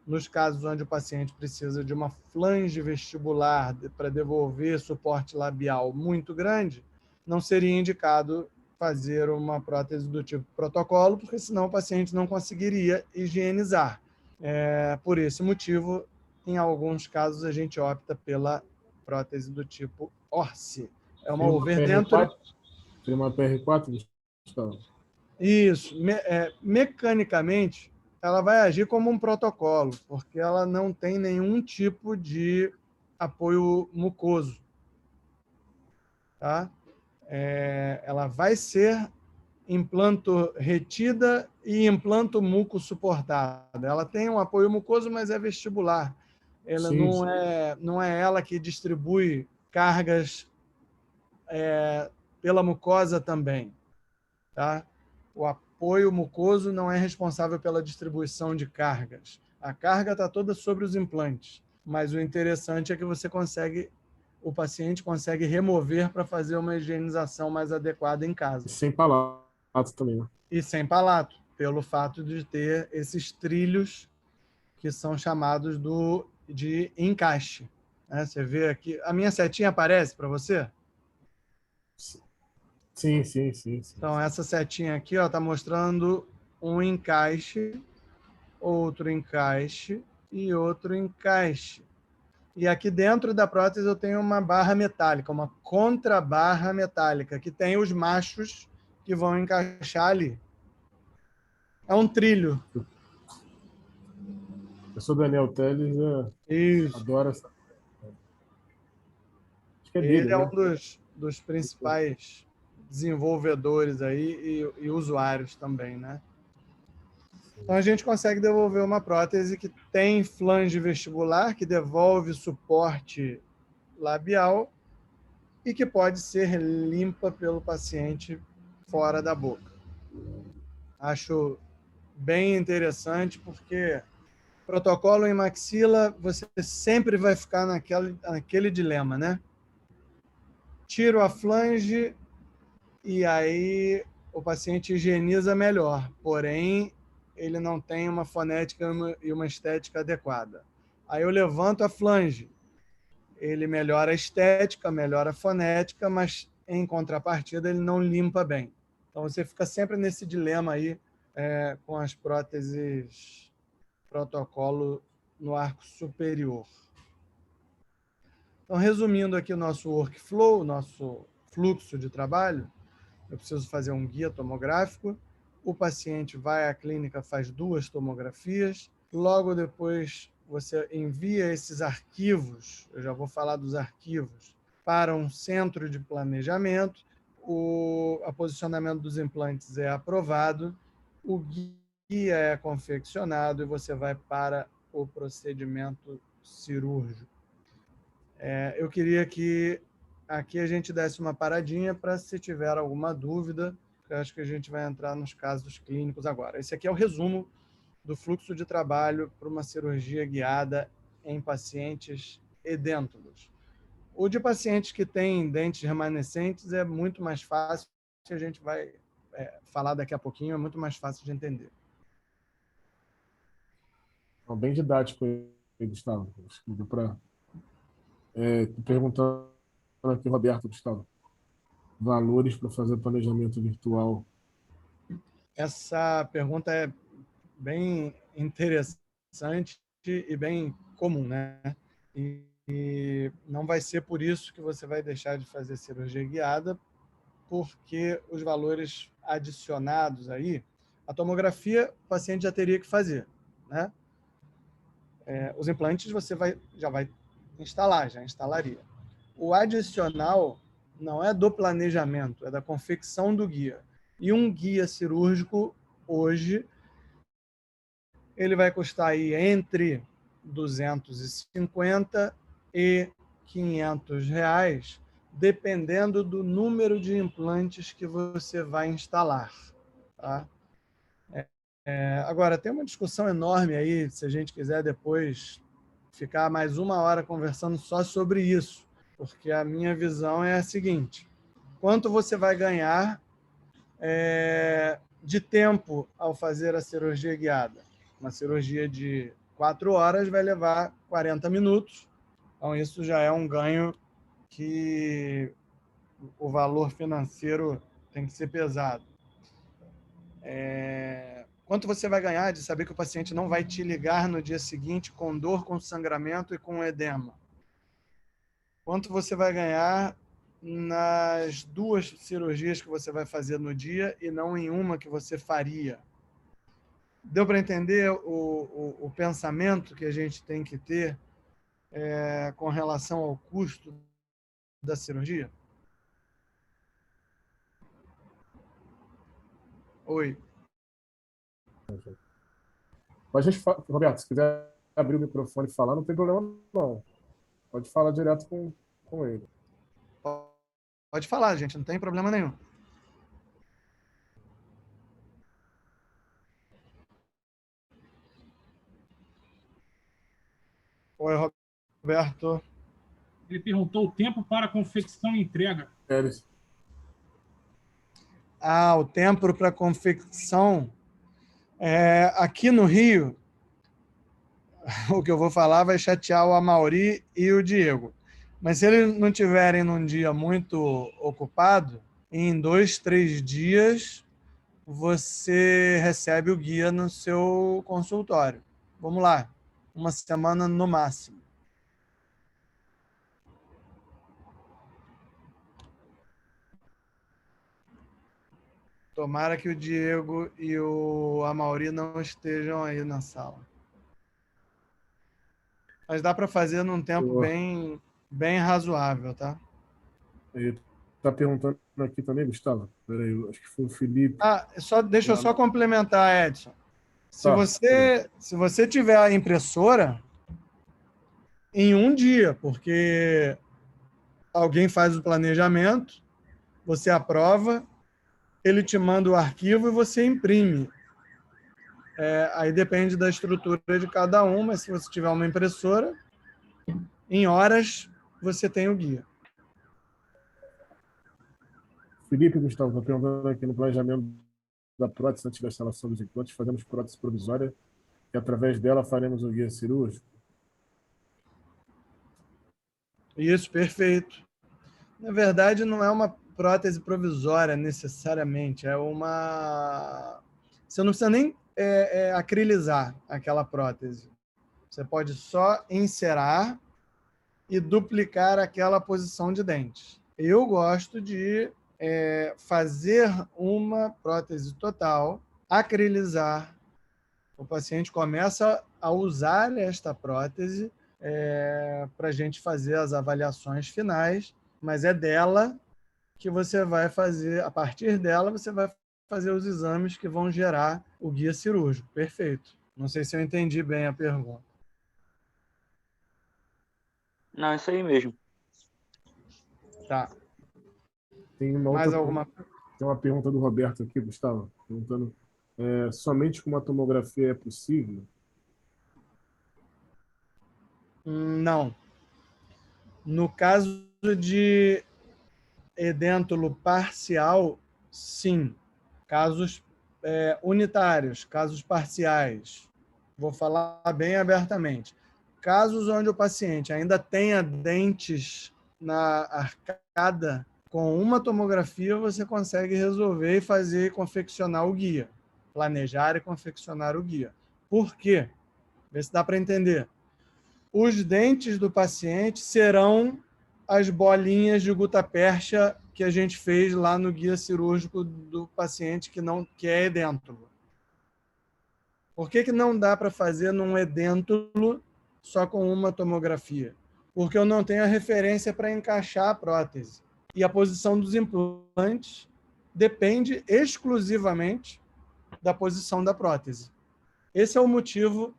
Nos casos onde o paciente precisa de uma flange vestibular para devolver suporte labial muito grande, não seria indicado fazer uma prótese do tipo protocolo, porque senão o paciente não conseguiria higienizar. Por esse motivo, em alguns casos, a gente opta pela prótese do tipo Orsi. É uma overdenture. Tem uma PR4, Gustavo? Isso. Mecanicamente, ela vai agir como um protocolo, porque ela não tem nenhum tipo de apoio mucoso. Tá? Ela vai ser implanto retida e implanto muco suportada. Ela tem um apoio mucoso, mas é vestibular. Ela não é ela que distribui cargas pela mucosa também. Tá? O apoio mucoso não é responsável pela distribuição de cargas. A carga está toda sobre os implantes, mas o interessante é que o paciente consegue remover para fazer uma higienização mais adequada em casa. Sem palato também, né? E sem palato, pelo fato de ter esses trilhos que são chamados de encaixe. Você vê aqui, a minha setinha aparece para você? Sim. Então, essa setinha aqui está mostrando um encaixe, outro encaixe e outro encaixe. E aqui dentro da prótese eu tenho uma barra metálica, uma contrabarra metálica, que tem os machos que vão encaixar ali. É um trilho. Eu sou Daniel Teles, adoro essa. Acho que é dele, Ele é né? um dos principais desenvolvedores aí e usuários também, né? Então, a gente consegue devolver uma prótese que tem flange vestibular, que devolve suporte labial e que pode ser limpa pelo paciente fora da boca. Acho bem interessante, porque protocolo em maxila, você sempre vai ficar naquele dilema, né? Tiro a flange e aí o paciente higieniza melhor, porém ele não tem uma fonética e uma estética adequada. Aí eu levanto a flange, ele melhora a estética, melhora a fonética, mas em contrapartida ele não limpa bem. Então você fica sempre nesse dilema aí com as próteses protocolo no arco superior. Então, resumindo aqui o nosso workflow, o nosso fluxo de trabalho, eu preciso fazer um guia tomográfico, o paciente vai à clínica, faz 2 tomografias, logo depois você envia esses arquivos, eu já vou falar dos arquivos, para um centro de planejamento, o posicionamento dos implantes é aprovado, o guia é confeccionado e você vai para o procedimento cirúrgico. Eu queria que aqui a gente desse uma paradinha para se tiver alguma dúvida, eu acho que a gente vai entrar nos casos clínicos agora. Esse aqui é o resumo do fluxo de trabalho para uma cirurgia guiada em pacientes edêntulos. O de pacientes que têm dentes remanescentes é muito mais fácil, a gente vai falar daqui a pouquinho, é muito mais fácil de entender. Então, bem didático aí, Gustavo. Perguntando aqui, Roberto, Gustavo, valores para fazer planejamento virtual. Essa pergunta é bem interessante e bem comum, né? E não vai ser por isso que você vai deixar de fazer cirurgia guiada, porque os valores adicionados aí, a tomografia o paciente já teria que fazer, né? Os implantes você já vai instalar, já instalaria. O adicional não é do planejamento, é da confecção do guia. E um guia cirúrgico, hoje, ele vai custar aí entre 250 e 500 reais, dependendo do número de implantes que você vai instalar. Tá? Agora, tem uma discussão enorme aí, se a gente quiser depois ficar mais uma hora conversando só sobre isso, porque a minha visão é a seguinte: quanto você vai ganhar de tempo ao fazer a cirurgia guiada? Uma cirurgia de 4 horas vai levar 40 minutos, então isso já é um ganho que o valor financeiro tem que ser pesado. Quanto você vai ganhar de saber que o paciente não vai te ligar no dia seguinte com dor, com sangramento e com edema? Quanto você vai ganhar nas 2 cirurgias que você vai fazer no dia e não em uma que você faria? Deu para entender o pensamento que a gente tem que ter com relação ao custo da cirurgia? Oi. Mas Roberto, se quiser abrir o microfone e falar, não tem problema não. Pode falar direto com ele. Pode falar, gente, não tem problema nenhum. Oi, Roberto. Ele perguntou o tempo para confecção e entrega. O tempo para confecção. Aqui no Rio, o que eu vou falar vai chatear o Amaury e o Diego. Mas se eles não tiverem num dia muito ocupado, em 2, 3 dias você recebe o guia no seu consultório. Vamos lá, uma semana no máximo. Tomara que o Diego e o Amaury não estejam aí na sala. Mas dá para fazer num tempo bem razoável, tá? Ele está perguntando aqui também, Gustavo. Peraí, acho que foi o Felipe. Deixa eu só complementar, Edson. Se você tiver a impressora, em um dia, porque alguém faz o planejamento, você aprova, ele te manda o arquivo e você imprime. Aí depende da estrutura de cada um, mas se você tiver uma impressora, em horas você tem o guia. Felipe e Gustavo estão perguntando aqui no planejamento da prótese, antes da instalação dos implantes, fazemos prótese provisória e através dela faremos o guia cirúrgico. Isso, perfeito. Na verdade, não é uma prótese provisória necessariamente, você não precisa nem acrilizar aquela prótese. Você pode só encerar e duplicar aquela posição de dente. Eu gosto de fazer uma prótese total, acrilizar. O paciente começa a usar esta prótese para a gente fazer as avaliações finais, mas é dela que você vai fazer, a partir dela, você vai fazer os exames que vão gerar o guia cirúrgico. Perfeito. Não sei se eu entendi bem a pergunta. Não, isso aí mesmo. Tá. Tem uma Mais outra, alguma? tem uma pergunta do Roberto aqui, Gustavo, perguntando somente com uma tomografia é possível? Não. No caso de edêntulo parcial, sim. Casos unitários, casos parciais. Vou falar bem abertamente. Casos onde o paciente ainda tenha dentes na arcada, com uma tomografia você consegue resolver e fazer e confeccionar o guia. Planejar e confeccionar o guia. Por quê? Vê se dá para entender. Os dentes do paciente serão as bolinhas de gutapercha que a gente fez lá no guia cirúrgico do paciente que é edêntulo. Por que não dá para fazer num edêntulo só com uma tomografia? Porque eu não tenho a referência para encaixar a prótese. E a posição dos implantes depende exclusivamente da posição da prótese. Esse é o motivo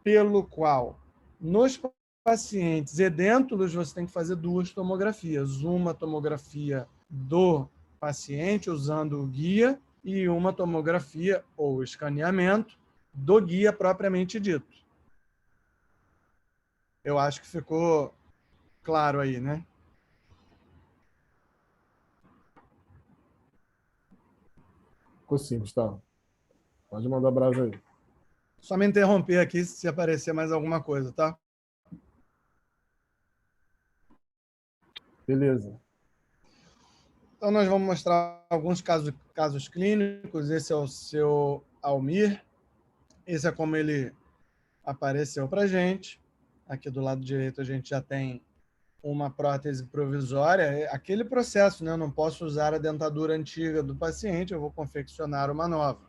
pelo qual, nos pacientes edêntulos, você tem que fazer 2 tomografias. Uma tomografia do paciente, usando o guia, e uma tomografia ou escaneamento do guia propriamente dito. Eu acho que ficou claro aí, né? Ficou sim, Gustavo. Pode mandar brasa aí. Só me interromper aqui se aparecer mais alguma coisa, tá? Beleza. Então, nós vamos mostrar alguns casos clínicos. Esse é o seu Almir. Esse é como ele apareceu para a gente. Aqui do lado direito a gente já tem uma prótese provisória. É aquele processo, né? Eu não posso usar a dentadura antiga do paciente, eu vou confeccionar uma nova.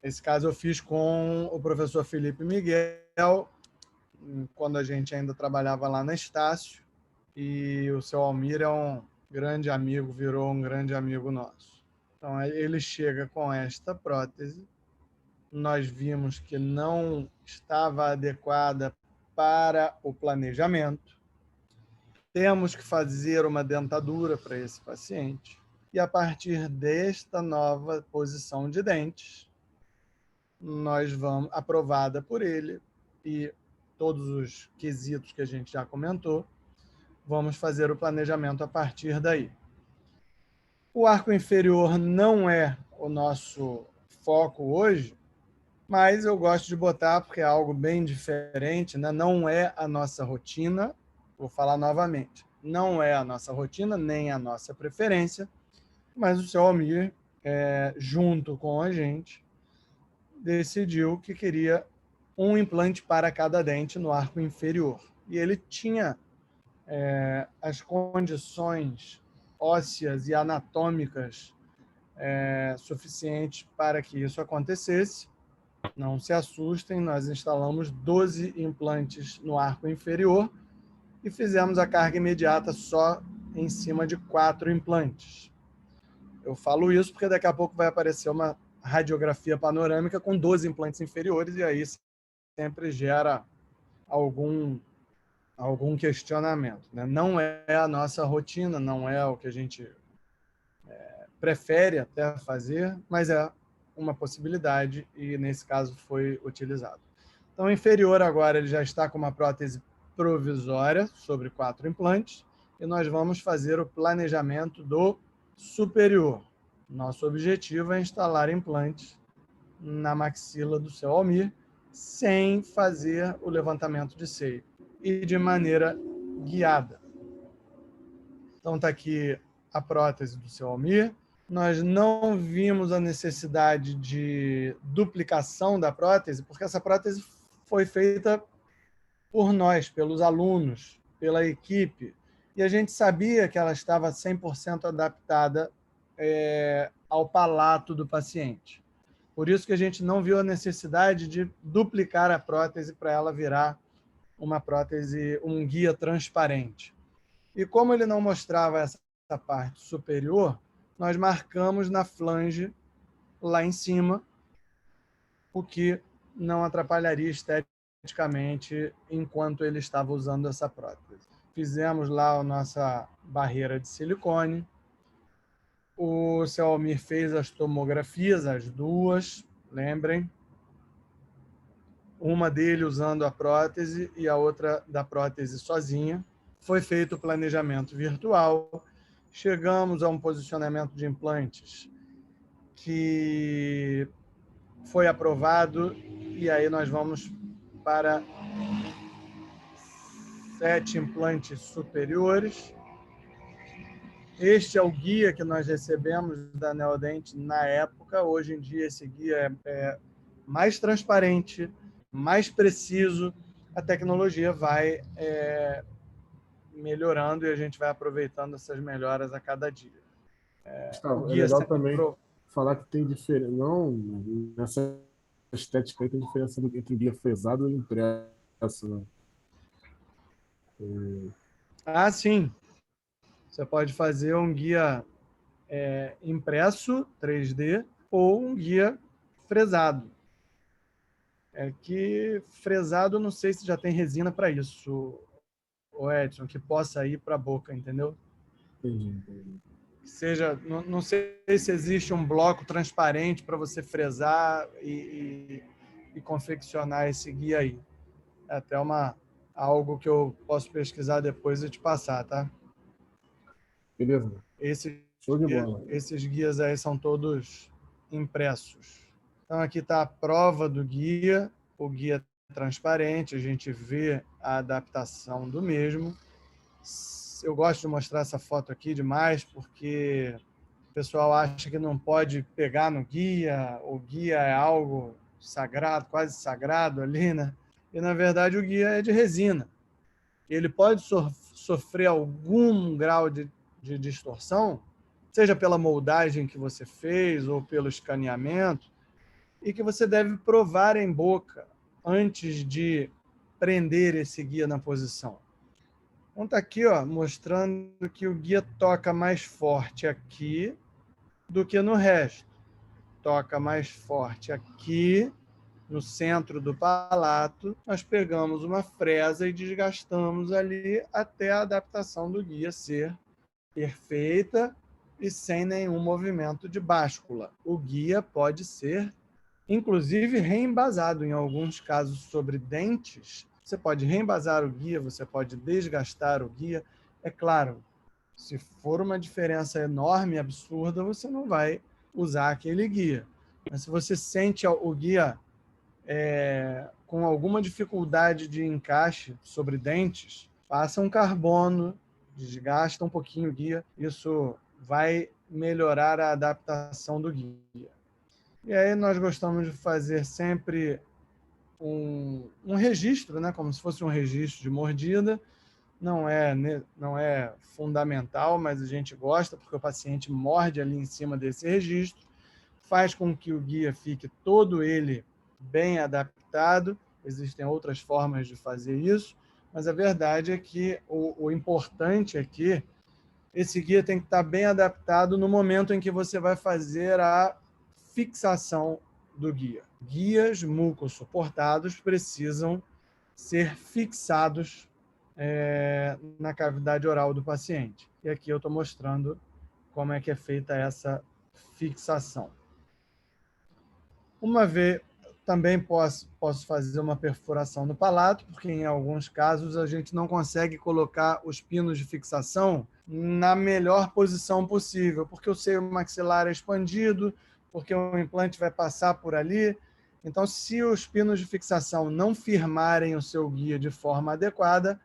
Esse caso eu fiz com o professor Felipe Miguel, quando a gente ainda trabalhava lá na Estácio, e o seu Almir é um grande amigo, virou um grande amigo nosso. Então, ele chega com esta prótese, nós vimos que não estava adequada para o planejamento, temos que fazer uma dentadura para esse paciente, e a partir desta nova posição de dentes, nós vamos, aprovada por ele, e todos os quesitos que a gente já comentou, vamos fazer o planejamento a partir daí. O arco inferior não é o nosso foco hoje, mas eu gosto de botar porque é algo bem diferente, né? Não é a nossa rotina, vou falar novamente, não é a nossa rotina, nem a nossa preferência, mas o seu Almir, junto com a gente, decidiu que queria um implante para cada dente no arco inferior. E ele tinha as condições ósseas e anatômicas suficientes para que isso acontecesse. Não se assustem, nós instalamos 12 implantes no arco inferior e fizemos a carga imediata só em cima de 4 implantes. Eu falo isso porque daqui a pouco vai aparecer uma radiografia panorâmica com 12 implantes inferiores e aí sempre gera algum questionamento, né? Não é a nossa rotina, não é o que a gente prefere até fazer, mas é uma possibilidade e nesse caso foi utilizado. Então, o inferior agora ele já está com uma prótese provisória sobre 4 implantes e nós vamos fazer o planejamento do superior. Nosso objetivo é instalar implantes na maxila do seu Almir sem fazer o levantamento de seio e de maneira guiada. Então, está aqui a prótese do seu Almir. Nós não vimos a necessidade de duplicação da prótese, porque essa prótese foi feita por nós, pelos alunos, pela equipe, e a gente sabia que ela estava 100% adaptada ao palato do paciente. Por isso que a gente não viu a necessidade de duplicar a prótese para ela virar uma prótese, um guia transparente. E como ele não mostrava essa parte superior, nós marcamos na flange lá em cima, o que não atrapalharia esteticamente enquanto ele estava usando essa prótese. fizemos lá a nossa barreira de silicone. O seu Almir fez as tomografias, as duas, lembrem. Uma dele usando a prótese e a outra da prótese sozinha. Foi feito o planejamento virtual. Chegamos a um posicionamento de implantes que foi aprovado, e aí nós vamos para 7 implantes superiores. Este é o guia que nós recebemos da Neodent na época. Hoje em dia, esse guia é mais transparente, mais preciso. A tecnologia vai melhorando e a gente vai aproveitando essas melhoras a cada dia. Gustavo, é legal também falar que tem diferença. Não, nessa estética aí tem diferença entre guia fresado e impresso, né? Ah, sim. Você pode fazer um guia impresso 3D ou um guia fresado. É que fresado, não sei se já tem resina para isso, o Edson, que possa ir para a boca, entendeu? Entendi. Seja, não sei se existe um bloco transparente para você fresar e confeccionar esse guia aí. É até algo que eu posso pesquisar depois e te passar, tá? Beleza. Show de bola. Esses guias aí são todos impressos. Então, aqui está a prova do guia. O guia é transparente, a gente vê a adaptação do mesmo. Eu gosto de mostrar essa foto aqui demais, porque o pessoal acha que não pode pegar no guia, o guia é algo sagrado, quase sagrado ali, né? E, na verdade, o guia é de resina. Ele pode sofrer algum grau de distorção, seja pela moldagem que você fez ou pelo escaneamento, e que você deve provar em boca antes de prender esse guia na posição. Então está aqui, ó, mostrando que o guia toca mais forte aqui do que no resto. Toca mais forte aqui no centro do palato. Nós pegamos uma fresa e desgastamos ali até a adaptação do guia ser perfeita e sem nenhum movimento de báscula. O guia pode ser, inclusive, reembasado. Em alguns casos sobre dentes, você pode reembasar o guia, você pode desgastar o guia. É claro, se for uma diferença enorme, absurda, você não vai usar aquele guia. Mas se você sente o guia com alguma dificuldade de encaixe sobre dentes, passa um carbono, desgasta um pouquinho o guia, isso vai melhorar a adaptação do guia. E aí nós gostamos de fazer sempre um registro, né, como se fosse um registro de mordida. Não é fundamental, mas a gente gosta, porque o paciente morde ali em cima desse registro, faz com que o guia fique todo ele bem adaptado. Existem outras formas de fazer isso, mas a verdade é que o importante é que esse guia tem que estar bem adaptado no momento em que você vai fazer a fixação do guia. Guias mucossuportados precisam ser fixados na cavidade oral do paciente. E aqui eu estou mostrando como é que é feita essa fixação. Uma vez, também posso fazer uma perfuração no palato, porque em alguns casos a gente não consegue colocar os pinos de fixação na melhor posição possível, porque o seio maxilar é expandido, porque o implante vai passar por ali. Então, se os pinos de fixação não firmarem o seu guia de forma adequada,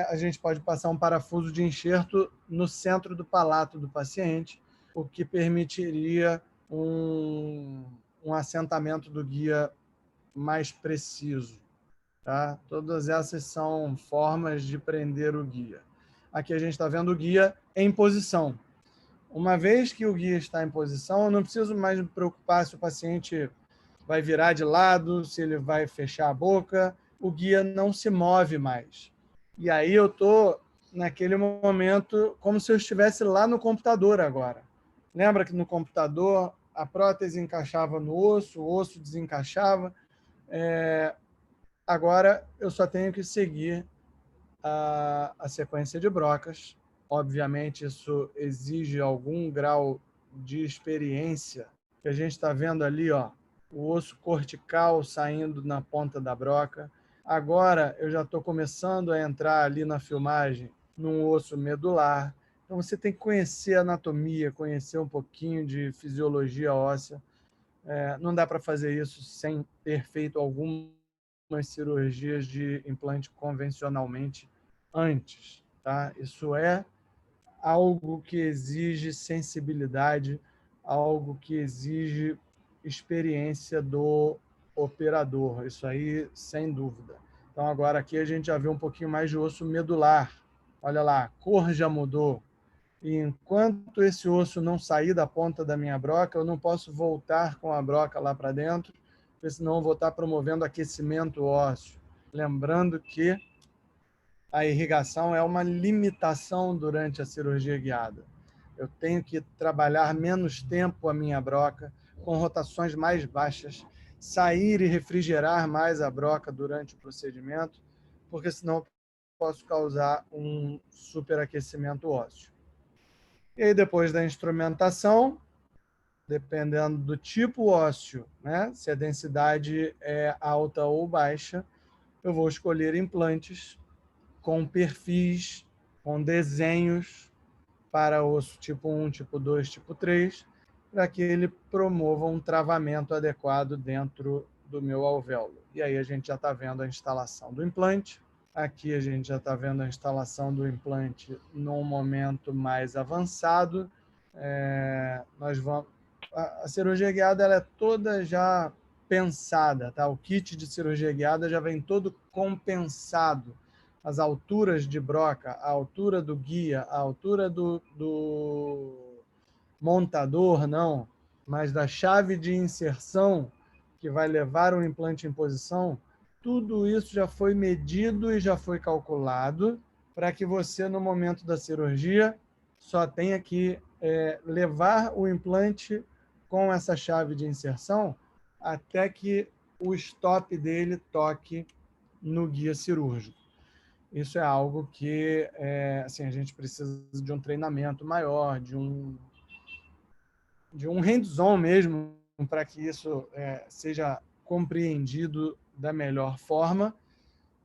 a gente pode passar um parafuso de enxerto no centro do palato do paciente, o que permitiria um assentamento do guia mais preciso. Tá? Todas essas são formas de prender o guia. Aqui a gente está vendo o guia em posição. Uma vez que o guia está em posição, eu não preciso mais me preocupar se o paciente vai virar de lado, se ele vai fechar a boca. O guia não se move mais. E aí eu estou, naquele momento, como se eu estivesse lá no computador agora. Lembra que no computador a prótese encaixava no osso, o osso desencaixava? Agora eu só tenho que seguir a sequência de brocas. Obviamente, isso exige algum grau de experiência, que a gente está vendo ali, ó, o osso cortical saindo na ponta da broca. Agora, eu já estou começando a entrar ali na filmagem num osso medular. Então, você tem que conhecer a anatomia, conhecer um pouquinho de fisiologia óssea. Não dá para fazer isso sem ter feito algumas cirurgias de implante convencionalmente antes, tá? Isso é algo que exige sensibilidade, algo que exige experiência do operador, isso aí sem dúvida. Então agora aqui a gente já vê um pouquinho mais de osso medular. Olha lá, a cor já mudou. E enquanto esse osso não sair da ponta da minha broca, eu não posso voltar com a broca lá para dentro, porque senão eu vou estar promovendo aquecimento ósseo. Lembrando que a irrigação é uma limitação durante a cirurgia guiada. Eu tenho que trabalhar menos tempo a minha broca, com rotações mais baixas, sair e refrigerar mais a broca durante o procedimento, porque senão eu posso causar um superaquecimento ósseo. E aí, depois da instrumentação, dependendo do tipo ósseo, né? Se a densidade é alta ou baixa, eu vou escolher implantes com perfis, com desenhos para osso tipo 1, tipo 2, tipo 3, para que ele promova um travamento adequado dentro do meu alvéolo. E aí a gente já está vendo a instalação do implante. Aqui a gente já está vendo a instalação do implante num momento mais avançado. A cirurgia guiada ela é toda já pensada, tá? O kit de cirurgia guiada já vem todo compensado. As alturas de broca, a altura do guia, a altura do montador, não, mas da chave de inserção que vai levar o implante em posição, tudo isso já foi medido e já foi calculado para que você, no momento da cirurgia, só tenha que levar o implante com essa chave de inserção até que o stop dele toque no guia cirúrgico. Isso é algo que assim, a gente precisa de um treinamento maior, de um hands-on mesmo, para que isso seja compreendido da melhor forma,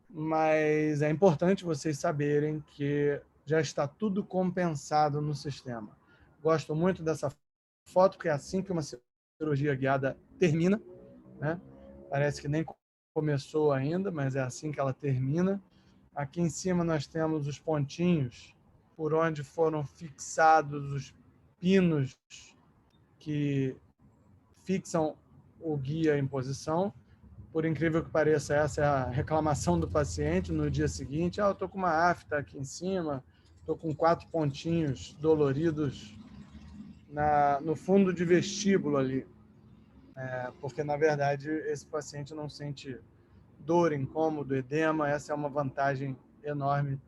mas é importante vocês saberem que já está tudo compensado no sistema. Gosto muito dessa foto, porque é assim que uma cirurgia guiada termina, né? Parece que nem começou ainda, mas é assim que ela termina. Aqui em cima nós temos os pontinhos por onde foram fixados os pinos que fixam o guia em posição. Por incrível que pareça, essa é a reclamação do paciente no dia seguinte. Eu estou com uma afta aqui em cima, estou com 4 pontinhos doloridos no fundo de vestíbulo ali. Porque, na verdade, esse paciente não sente dor, incômodo, edema. Essa é uma vantagem enorme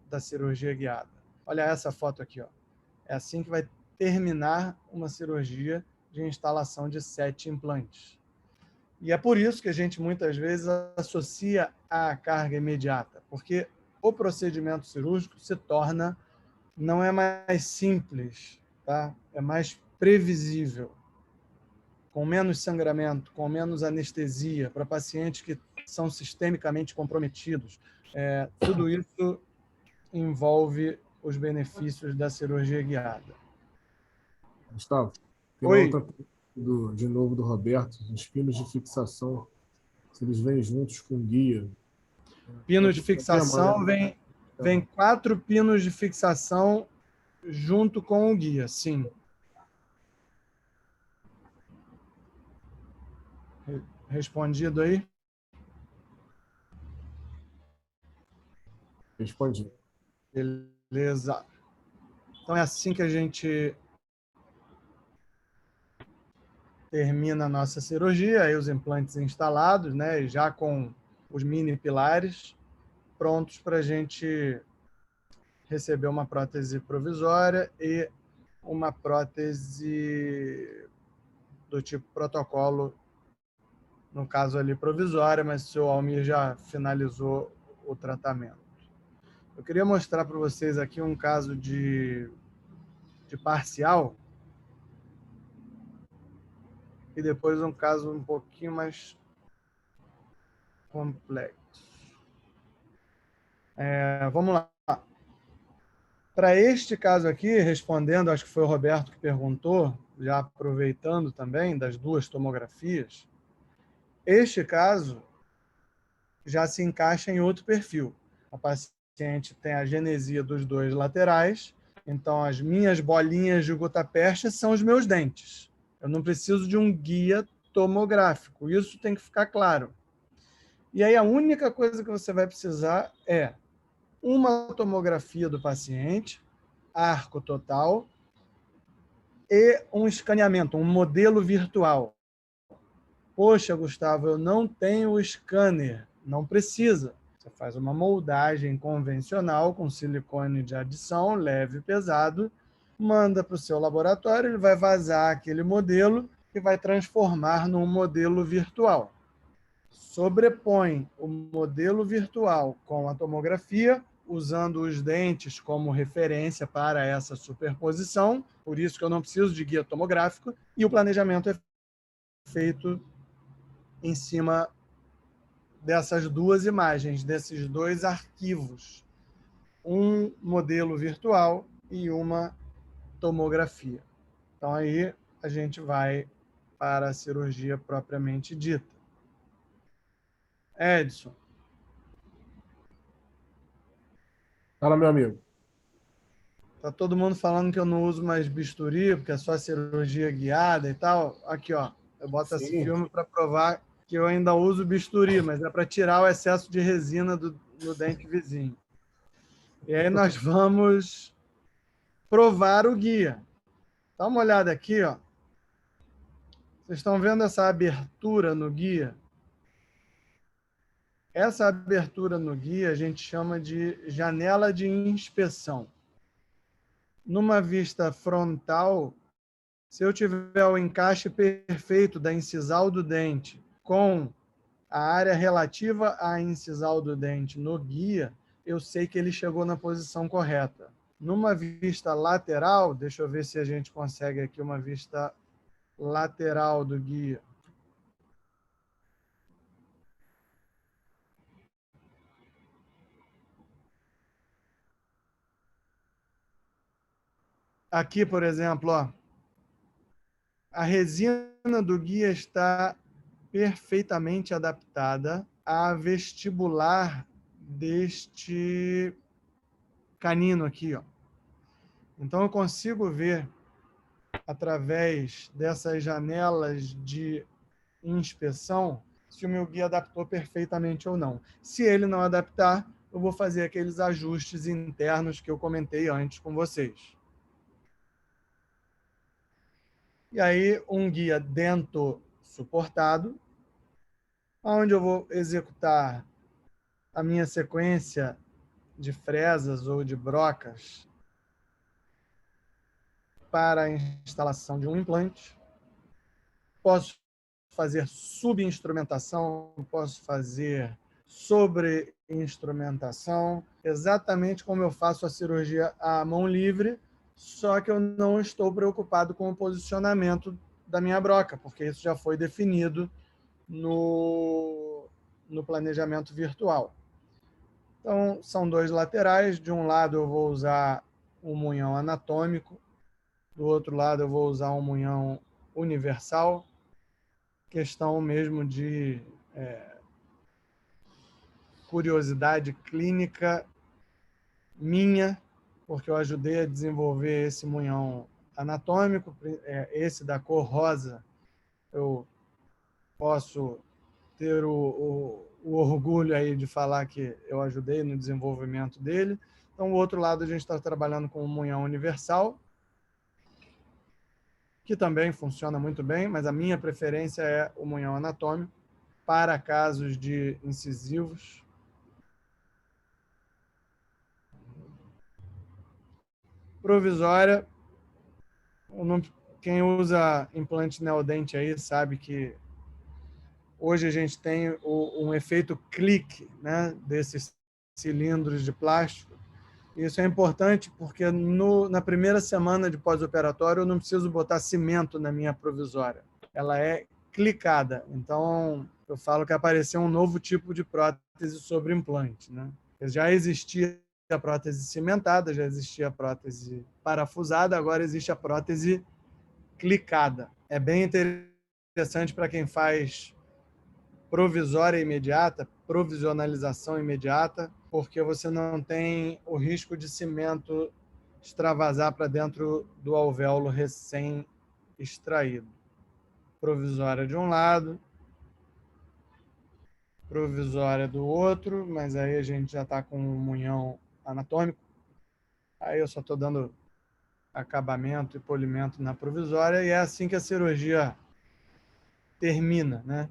da cirurgia guiada. Olha essa foto aqui, ó. É assim que vai terminar uma cirurgia de instalação de 7 implantes. E é por isso que a gente muitas vezes associa à carga imediata, porque o procedimento cirúrgico se torna, não é mais simples, tá? É mais previsível, com menos sangramento, com menos anestesia, para pacientes que são sistemicamente comprometidos. Tudo isso envolve os benefícios da cirurgia guiada. Gustavo, tem uma Oi, outra pergunta de novo do Roberto. Os pinos de fixação, se eles vêm juntos com guia. pinos de fixação, vem 4 pinos de fixação junto com o guia, sim. Respondido aí? Respondi. Beleza. Então é assim que a gente termina a nossa cirurgia, aí os implantes instalados, né, e já com os mini pilares prontos para a gente receber uma prótese provisória e uma prótese do tipo protocolo, no caso ali provisória, mas o seu Almir já finalizou o tratamento. Eu queria mostrar para vocês aqui um caso de parcial e depois um caso um pouquinho mais complexo. Vamos lá. Para este caso aqui, respondendo, acho que foi o Roberto que perguntou, já aproveitando também das duas tomografias, este caso já se encaixa em outro perfil. A paciente tem a genesia dos dois laterais, então as minhas bolinhas de gutapercha são os meus dentes. Eu não preciso de um guia tomográfico, isso tem que ficar claro. E aí a única coisa que você vai precisar é uma tomografia do paciente, arco total, e um escaneamento, um modelo virtual. Poxa, Gustavo, eu não tenho o scanner. Não precisa. Você faz uma moldagem convencional com silicone de adição, leve e pesado, manda para o seu laboratório, ele vai vazar aquele modelo e vai transformar num modelo virtual. Sobrepõe o modelo virtual com a tomografia, usando os dentes como referência para essa superposição, por isso que eu não preciso de guia tomográfico, e o planejamento é feito em cima dessas duas imagens, desses dois arquivos, um modelo virtual e uma tomografia. Então aí a gente vai para a cirurgia propriamente dita. Edson. Fala, meu amigo. Tá todo mundo falando que eu não uso mais bisturi, porque é só cirurgia guiada e tal. Aqui, ó, eu boto esse filme para provar que eu ainda uso bisturi, mas é para tirar o excesso de resina do dente vizinho. E aí nós vamos provar o guia. Dá uma olhada aqui, ó. Vocês estão vendo essa abertura no guia? Essa abertura no guia a gente chama de janela de inspeção. Numa vista frontal, se eu tiver o encaixe perfeito da incisal do dente com a área relativa à incisal do dente no guia, eu sei que ele chegou na posição correta. Numa vista lateral, deixa eu ver se a gente consegue aqui uma vista lateral do guia. Aqui, por exemplo, ó, a resina do guia está perfeitamente adaptada à vestibular deste canino aqui, ó. Então eu consigo ver através dessas janelas de inspeção se o meu guia adaptou perfeitamente ou não. Se ele não adaptar, eu vou fazer aqueles ajustes internos que eu comentei antes com vocês. E aí, um guia dento suportado, onde eu vou executar a minha sequência de fresas ou de brocas para a instalação de um implante. Posso fazer subinstrumentação, posso fazer sobreinstrumentação, exatamente como eu faço a cirurgia à mão livre, só que eu não estou preocupado com o posicionamento da minha broca, porque isso já foi definido no planejamento virtual. Então, são dois laterais. De um lado, eu vou usar um munhão anatômico, do outro lado, eu vou usar um munhão universal. Questão mesmo de curiosidade clínica minha, porque eu ajudei a desenvolver esse munhão anatômico, esse da cor rosa, eu posso ter o orgulho aí de falar que eu ajudei no desenvolvimento dele. Então, o outro lado, a gente está trabalhando com o munhão universal, que também funciona muito bem, mas a minha preferência é o munhão anatômico para casos de incisivos. Provisória, quem usa implante neodente aí sabe que hoje a gente tem um efeito clique, né, desses cilindros de plástico. Isso é importante porque na primeira semana de pós-operatório eu não preciso botar cimento na minha provisória. Ela é clicada. Então, eu falo que apareceu um novo tipo de prótese sobre implante, né? Já existia a prótese cimentada, já existia a prótese parafusada, agora existe a prótese clicada. É bem interessante para quem faz provisória imediata, provisionalização imediata, porque você não tem o risco de cimento extravasar para dentro do alvéolo recém-extraído. Provisória de um lado, provisória do outro, mas aí a gente já está com um munhão anatômico. Aí eu só estou dando acabamento e polimento na provisória e é assim que a cirurgia termina, né?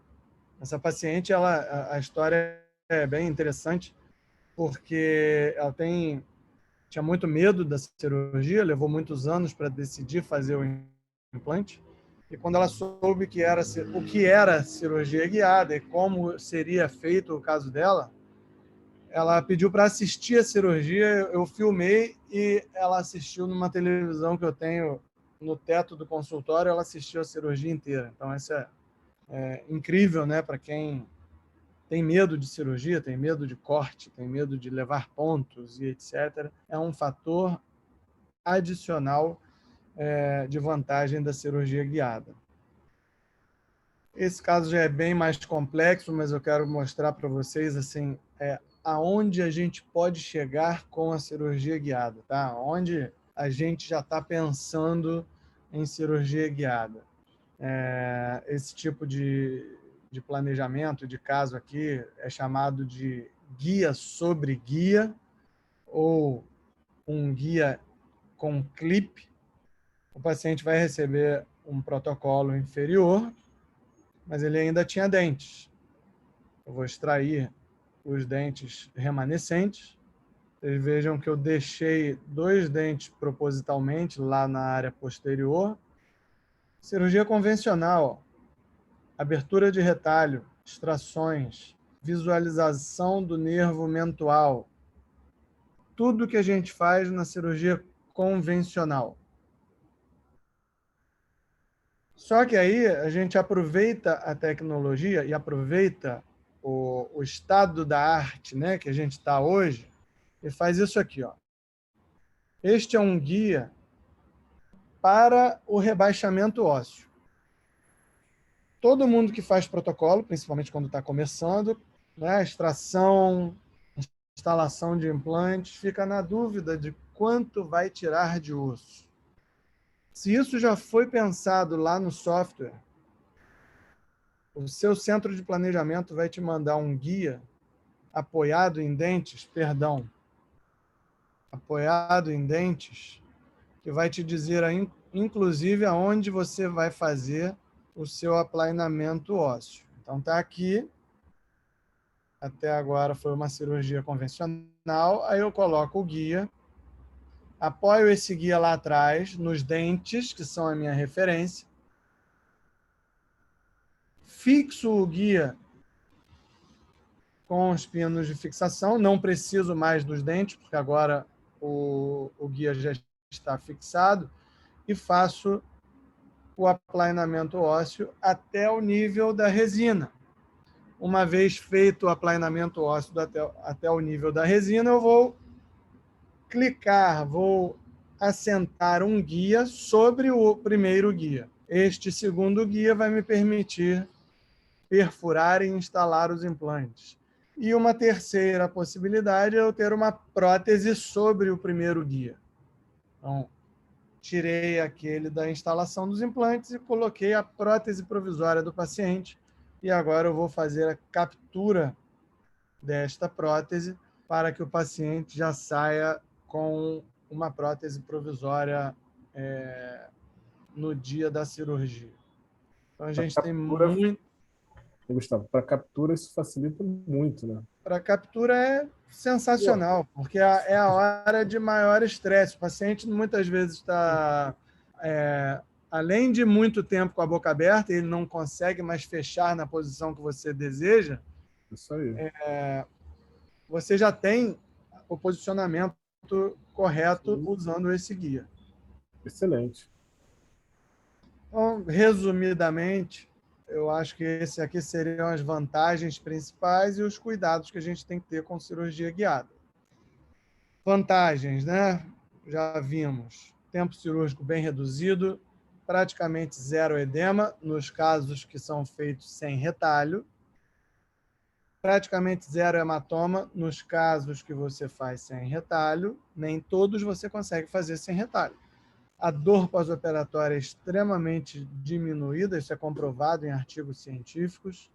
Essa paciente, a história é bem interessante, porque ela tinha muito medo da cirurgia, levou muitos anos para decidir fazer o implante, e quando ela soube o que era cirurgia guiada e como seria feito o caso dela, ela pediu para assistir a cirurgia, eu filmei e ela assistiu numa televisão que eu tenho no teto do consultório, ela assistiu a cirurgia inteira. Então, isso é incrível, né, para quem tem medo de cirurgia, tem medo de corte, tem medo de levar pontos e etc. É um fator adicional de vantagem da cirurgia guiada. Esse caso já é bem mais complexo, mas eu quero mostrar para vocês assim, aonde a gente pode chegar com a cirurgia guiada, tá? Onde a gente já está pensando em cirurgia guiada. Esse tipo de planejamento de caso aqui é chamado de guia sobre guia ou um guia com clipe. O paciente vai receber um protocolo inferior, mas ele ainda tinha dentes. Eu vou extrair os dentes remanescentes. Vocês vejam que eu deixei 2 dentes propositalmente lá na área posterior. Cirurgia convencional, abertura de retalho, extrações, visualização do nervo mentual. Tudo que a gente faz na cirurgia convencional. Só que aí a gente aproveita a tecnologia e aproveita o estado da arte, né, que a gente está hoje, e faz isso aqui. Ó. Este é um guia para o rebaixamento ósseo. Todo mundo que faz protocolo, principalmente quando está começando, né, extração, instalação de implantes, fica na dúvida de quanto vai tirar de osso. Se isso já foi pensado lá no software, o seu centro de planejamento vai te mandar um guia apoiado em dentes, que vai te dizer, inclusive, aonde você vai fazer o seu aplainamento ósseo. Então, está aqui. Até agora foi uma cirurgia convencional. Aí eu coloco o guia, apoio esse guia lá atrás, nos dentes, que são a minha referência, fixo o guia com os pinos de fixação, não preciso mais dos dentes, porque agora o guia já está fixado, e faço o aplainamento ósseo até o nível da resina. Uma vez feito o aplainamento ósseo até o nível da resina, eu vou clicar, vou assentar um guia sobre o primeiro guia. Este segundo guia vai me permitir perfurar e instalar os implantes. E uma terceira possibilidade é eu ter uma prótese sobre o primeiro guia. Então, tirei aquele da instalação dos implantes e coloquei a prótese provisória do paciente. E agora eu vou fazer a captura desta prótese para que o paciente já saia com uma prótese provisória no dia da cirurgia. Então, a gente tem muito... Gustavo, para captura isso facilita muito, né? Para captura é sensacional, porque é a hora de maior estresse. O paciente muitas vezes está, além de muito tempo com a boca aberta, ele não consegue mais fechar na posição que você deseja. Isso aí. Você já tem o posicionamento correto usando esse guia. Excelente. Então, resumidamente, eu acho que esse aqui seriam as vantagens principais e os cuidados que a gente tem que ter com cirurgia guiada. Vantagens, né? Já vimos. Tempo cirúrgico bem reduzido, praticamente zero edema nos casos que são feitos sem retalho, praticamente zero hematoma nos casos que você faz sem retalho, nem todos você consegue fazer sem retalho. A dor pós-operatória é extremamente diminuída, isso é comprovado em artigos científicos.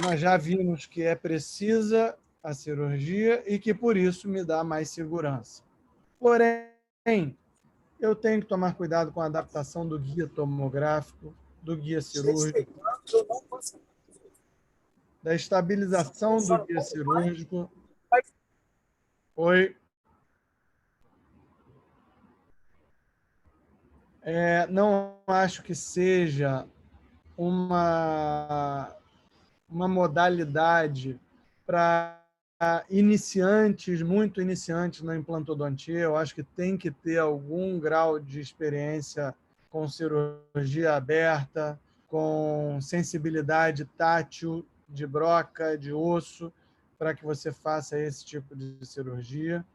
Nós já vimos que é precisa a cirurgia e que, por isso, me dá mais segurança. Porém, eu tenho que tomar cuidado com a adaptação do guia tomográfico, do guia cirúrgico, da estabilização do guia cirúrgico. Oi. Não acho que seja uma modalidade para iniciantes, muito iniciantes na implantodontia. Eu acho que tem que ter algum grau de experiência com cirurgia aberta, com sensibilidade tátil de broca, de osso, para que você faça esse tipo de cirurgia.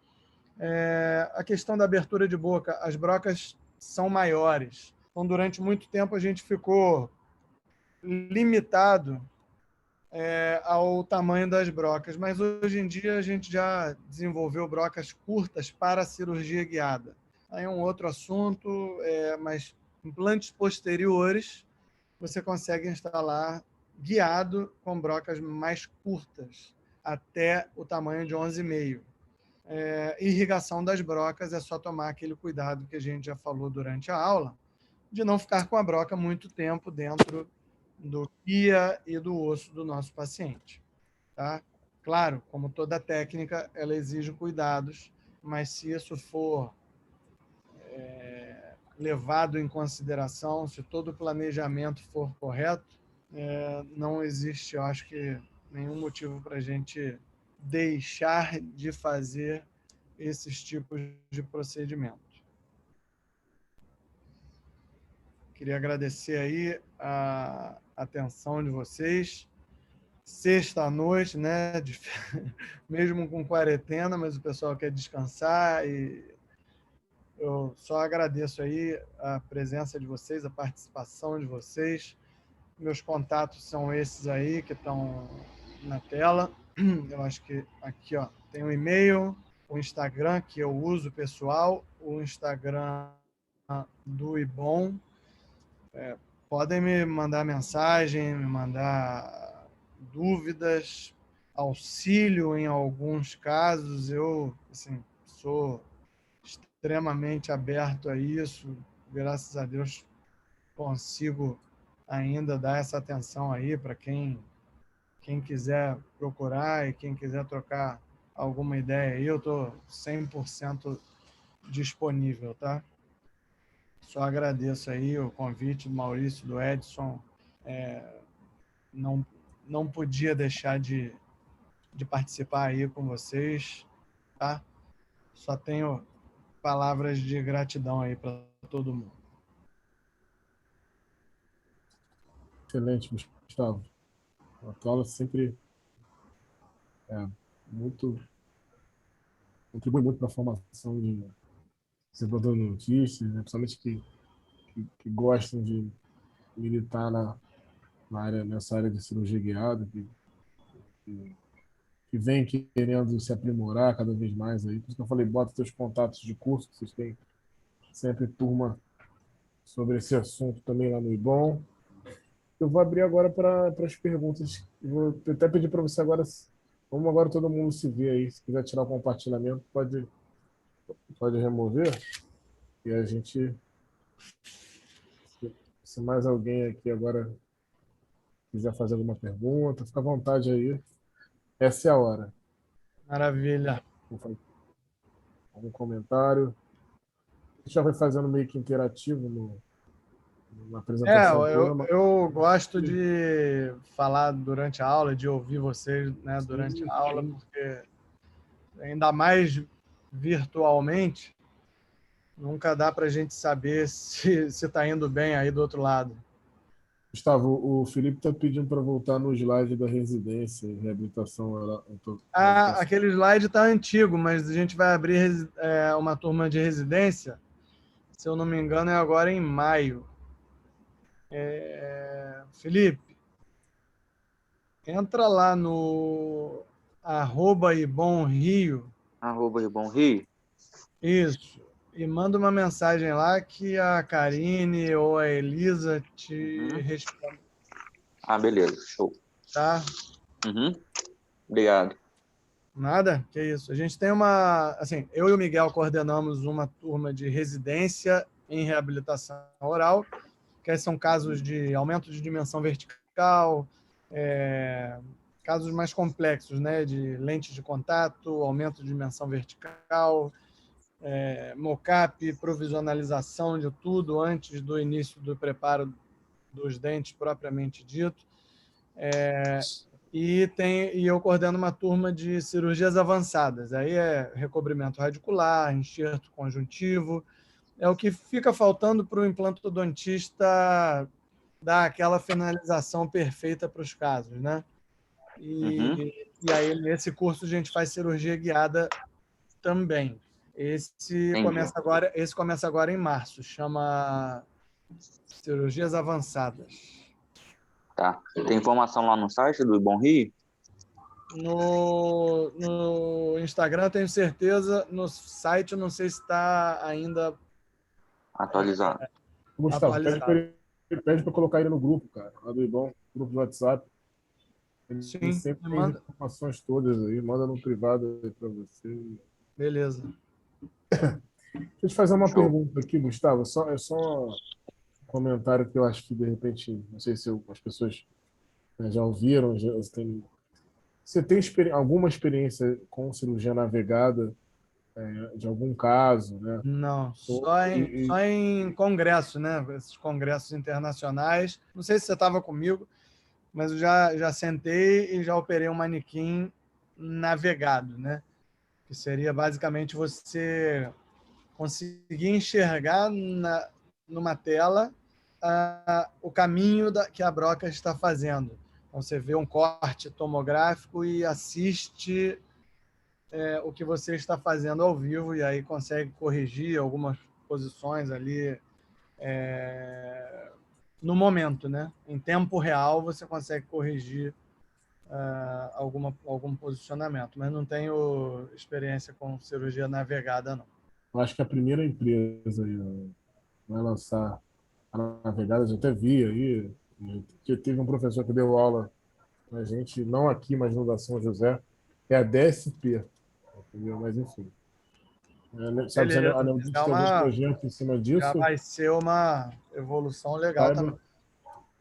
A questão da abertura de boca, as brocas são maiores. Então, durante muito tempo, a gente ficou limitado ao tamanho das brocas, mas hoje em dia a gente já desenvolveu brocas curtas para a cirurgia guiada. Aí é um outro assunto, mas implantes posteriores você consegue instalar guiado com brocas mais curtas, até o tamanho de 11,5. Irrigação das brocas é só tomar aquele cuidado que a gente já falou durante a aula, de não ficar com a broca muito tempo dentro do guia e do osso do nosso paciente. Tá? Claro, como toda técnica, ela exige cuidados, mas se isso for levado em consideração, se todo o planejamento for correto, não existe, eu acho que, nenhum motivo para a gente deixar de fazer esses tipos de procedimento. Queria agradecer aí a atenção de vocês. Sexta-noite, né? Mesmo com quarentena, mas o pessoal quer descansar e eu só agradeço aí a presença de vocês, a participação de vocês. Meus contatos são esses aí que estão na tela. Eu acho que aqui, ó, tem o e-mail, o Instagram que eu uso pessoal, o Instagram do IBOM. Podem me mandar mensagem, me mandar dúvidas, auxílio em alguns casos. Eu, assim, sou extremamente aberto a isso. Graças a Deus consigo ainda dar essa atenção aí para quem quiser procurar e quem quiser trocar alguma ideia aí, eu estou 100% disponível, tá? Só agradeço aí o convite do Maurício, do Edson. Não podia deixar de participar aí com vocês, tá? Só tenho palavras de gratidão aí para todo mundo. Excelente, Gustavo. A tua aula sempre contribui muito para a formação de endodontistas, né? Principalmente que gostam de militar nessa área de cirurgia guiada, que vem querendo se aprimorar cada vez mais aí. Por isso que eu falei, bota seus contatos de curso, que vocês têm sempre turma sobre esse assunto também lá no IBOM. Eu vou abrir agora para as perguntas. Vou até pedir para você agora, vamos agora todo mundo se ver aí. Se quiser tirar o compartilhamento, pode remover. E a gente, se mais alguém aqui agora quiser fazer alguma pergunta, fica à vontade aí. Essa é a hora. Maravilha. Algum comentário? A gente já vai fazendo meio que interativo na apresentação toda. Eu gosto de falar durante a aula, de ouvir vocês, né, durante a aula, porque ainda mais virtualmente, nunca dá para a gente saber se está indo bem aí do outro lado. Gustavo, o Felipe está pedindo para voltar no slide da residência, reabilitação. Aquele slide está antigo, mas a gente vai abrir uma turma de residência, se eu não me engano, é agora em maio. Felipe, entra lá no @ibomrio. @ibomrio. Isso. E manda uma mensagem lá que a Karine ou a Elisa te respondem. Beleza. Show. Tá? Obrigado. Nada? Que isso. A gente tem assim, eu e o Miguel coordenamos uma turma de residência em reabilitação oral, que são casos de aumento de dimensão vertical, casos mais complexos, né, de lente de contato, aumento de dimensão vertical, mocap, provisionalização de tudo antes do início do preparo dos dentes propriamente dito. E eu coordeno uma turma de cirurgias avançadas. Aí é recobrimento radicular, enxerto conjuntivo. É o que fica faltando para o implantodontista dar aquela finalização perfeita para os casos, né? E aí, nesse curso, a gente faz cirurgia guiada também. Esse começa agora em março. Chama Cirurgias Avançadas. Tá. Tem informação lá no site do ibomrio? No Instagram, tenho certeza. No site, não sei se está ainda atualizado. Gustavo, pede para colocar ele no grupo, cara, lá do Ibom, grupo do WhatsApp. Ele sempre tem as informações todas aí, manda no privado aí para você. Beleza. Deixa eu te fazer uma pergunta aqui, Gustavo. É só um comentário que eu acho que, de repente, não sei se as pessoas já ouviram. Você tem alguma experiência com cirurgia navegada, de algum caso, né? Não, só em congresso, né? Esses congressos internacionais. Não sei se você estava comigo, mas eu já sentei e já operei um manequim navegado, né? Que seria basicamente você conseguir enxergar numa tela o caminho que a broca está fazendo. Então, você vê um corte tomográfico e assiste o que você está fazendo ao vivo, e aí consegue corrigir algumas posições ali no momento, né? Em tempo real, você consegue corrigir algum posicionamento, mas não tenho experiência com cirurgia navegada, não. Eu acho que a primeira empresa aí vai lançar a navegada, eu até vi aí, que teve um professor que deu aula a gente, não aqui, mas no da São José, é a DSP, entendeu? Mas enfim. Sabe se a Neudite tem algum projeto em cima disso? Já vai ser uma evolução legal também.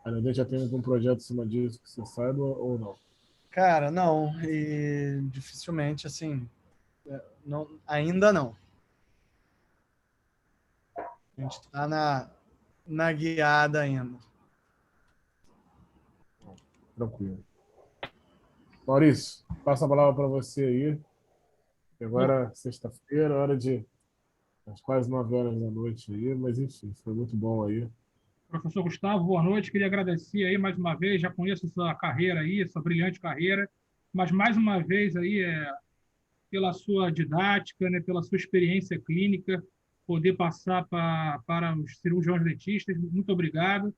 A Neudite já tem algum projeto em cima disso que você saiba ou não? Cara, não. E dificilmente, assim, ainda não. A gente está na guiada ainda. Tranquilo. Maurício, passa a palavra para você aí. Agora, sexta-feira, hora de quase 9 horas da noite aí, mas enfim, foi muito bom aí. Professor Gustavo, boa noite. Queria agradecer aí mais uma vez, já conheço sua carreira aí, sua brilhante carreira, mas mais uma vez aí pela sua didática, né, pela sua experiência clínica, poder passar para os cirurgiões dentistas. Muito obrigado.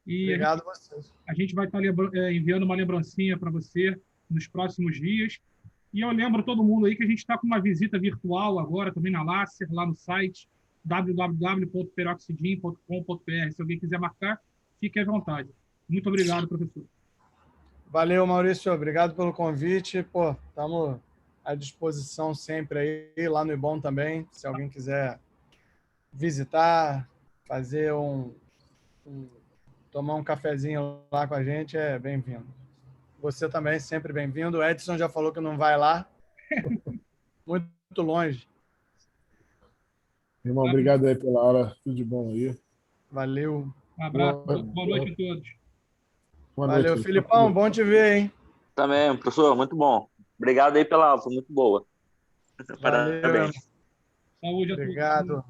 E obrigado a vocês. A gente vai estar enviando uma lembrancinha para você nos próximos dias. E eu lembro todo mundo aí que a gente está com uma visita virtual agora também na Lácer, lá no site www.peroxidin.com.br. Se alguém quiser marcar, fique à vontade. Muito obrigado, professor. Valeu, Maurício. Obrigado pelo convite. Pô, estamos à disposição sempre aí, lá no IBOM também. Se alguém quiser visitar, fazer tomar um cafezinho lá com a gente, é bem-vindo. Você também, sempre bem-vindo. O Edson já falou que não vai lá. Muito longe. Irmão, obrigado aí pela aula. Tudo de bom aí. Valeu. Um abraço. Boa noite a todos. Valeu, Filipão. Bom te ver, hein? Também, professor. Muito bom. Obrigado aí pela aula. Foi muito boa. Valeu. Parabéns. Saúde a todos. Obrigado.